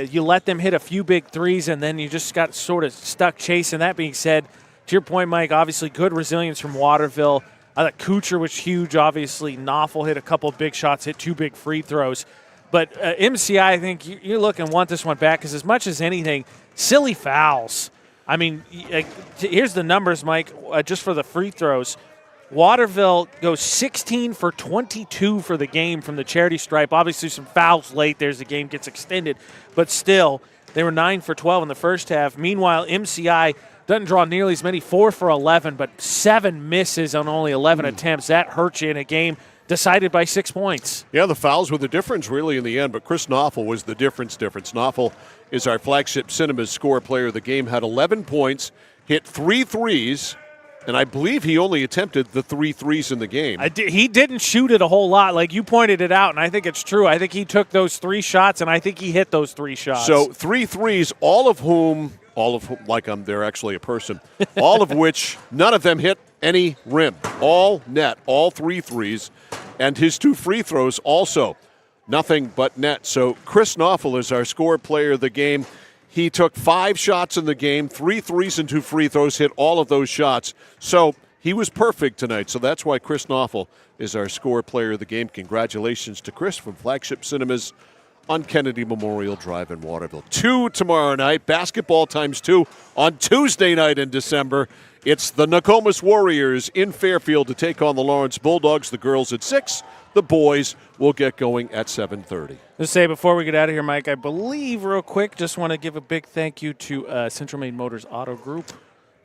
You let them hit a few big threes, and then you just got sort of stuck chasing. That being said, to your point, Mike, obviously good resilience from Waterville. I thought Kuchar was huge, obviously. Knoffel hit a couple of big shots, hit 2 big free throws. But MCI, I think you look and want this one back because as much as anything, silly fouls. I mean, here's the numbers, Mike, just for the free throws. Waterville goes 16 for 22 for the game from the charity stripe. Obviously some fouls late there as the game gets extended. But still, they were 9 for 12 in the first half. Meanwhile, MCI doesn't draw nearly as many, 4 for 11, but 7 misses on only 11 attempts. That hurts you in a game decided by 6 points. Yeah, the fouls were the difference really in the end, but Chris Knoffel was the difference. Knoffel is our flagship Cinemas score player of the game, had 11 points, hit 3 threes, and I believe he only attempted the 3 threes in the game. He didn't shoot it a whole lot. Like you pointed it out, and I think it's true. I think he took those 3 shots, and I think he hit those 3 shots. So 3 threes, all of whom, like they're actually a person, all of which, none of them hit any rim. All net, all 3 threes. And his 2 free throws also nothing but net. So Chris Knoffel is our score player of the game. He took 5 shots in the game, 3 threes and 2 free throws, hit all of those shots. So he was perfect tonight. So that's why Chris Knoffel is our score player of the game. Congratulations to Chris from Flagship Cinemas on Kennedy Memorial Drive in Waterville. 2 tomorrow night, basketball ×2 on Tuesday night in December. It's the Nokomis Warriors in Fairfield to take on the Lawrence Bulldogs. The girls at 6. The boys will get going at 7:30. Let's say before we get out of here, Mike, I believe real quick, just want to give a big thank you to Central Maine Motors Auto Group.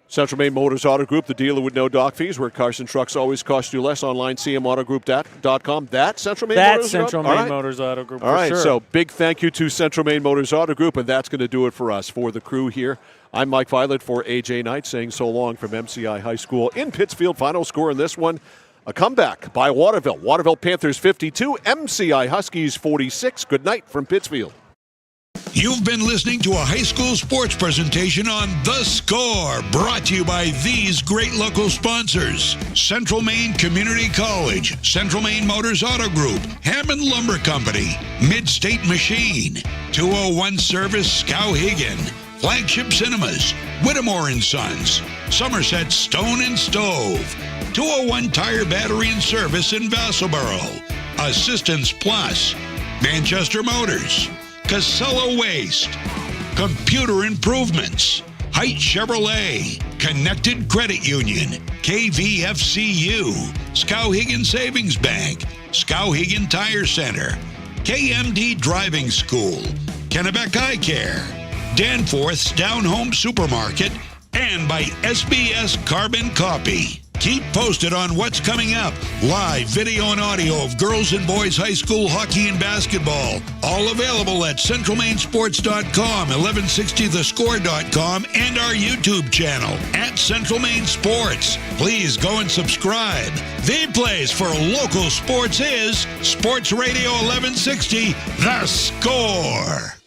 Central Maine Motors Auto Group, the dealer with no dock fees, where cars and trucks always cost you less. Online, cmautogroup.com. That's Central Maine Motors? That's Central Maine Motors Auto Group, All right, sure. So big thank you to Central Maine Motors Auto Group, and that's going to do it for us, for the crew here. I'm Mike Violet for AJ Knight, saying so long from MCI High School in Pittsfield. Final score in this one, a comeback by Waterville. Waterville Panthers 52, MCI Huskies 46. Good night from Pittsfield. You've been listening to a high school sports presentation on The Score, brought to you by these great local sponsors: Central Maine Community College, Central Maine Motors Auto Group, Hammond Lumber Company, Mid-State Machine, 201 Service Skowhegan, Flagship Cinemas, Whittemore & Sons, Somerset Stone and Stove, 201 Tire Battery and Service in Vassalboro, Assistance Plus, Manchester Motors, Casella Waste, Computer Improvements, Height Chevrolet, Connected Credit Union, KVFCU, Skowhegan Savings Bank, Skowhegan Tire Center, KMD Driving School, Kennebec Eye Care, Danforth's Down Home Supermarket, and by SBS Carbon Copy. Keep posted on what's coming up. Live video and audio of girls and boys high school hockey and basketball. All available at centralmainsports.com, 1160thescore.com, and our YouTube channel at Central Maine Sports. Please go and subscribe. The place for local sports is Sports Radio 1160, The Score.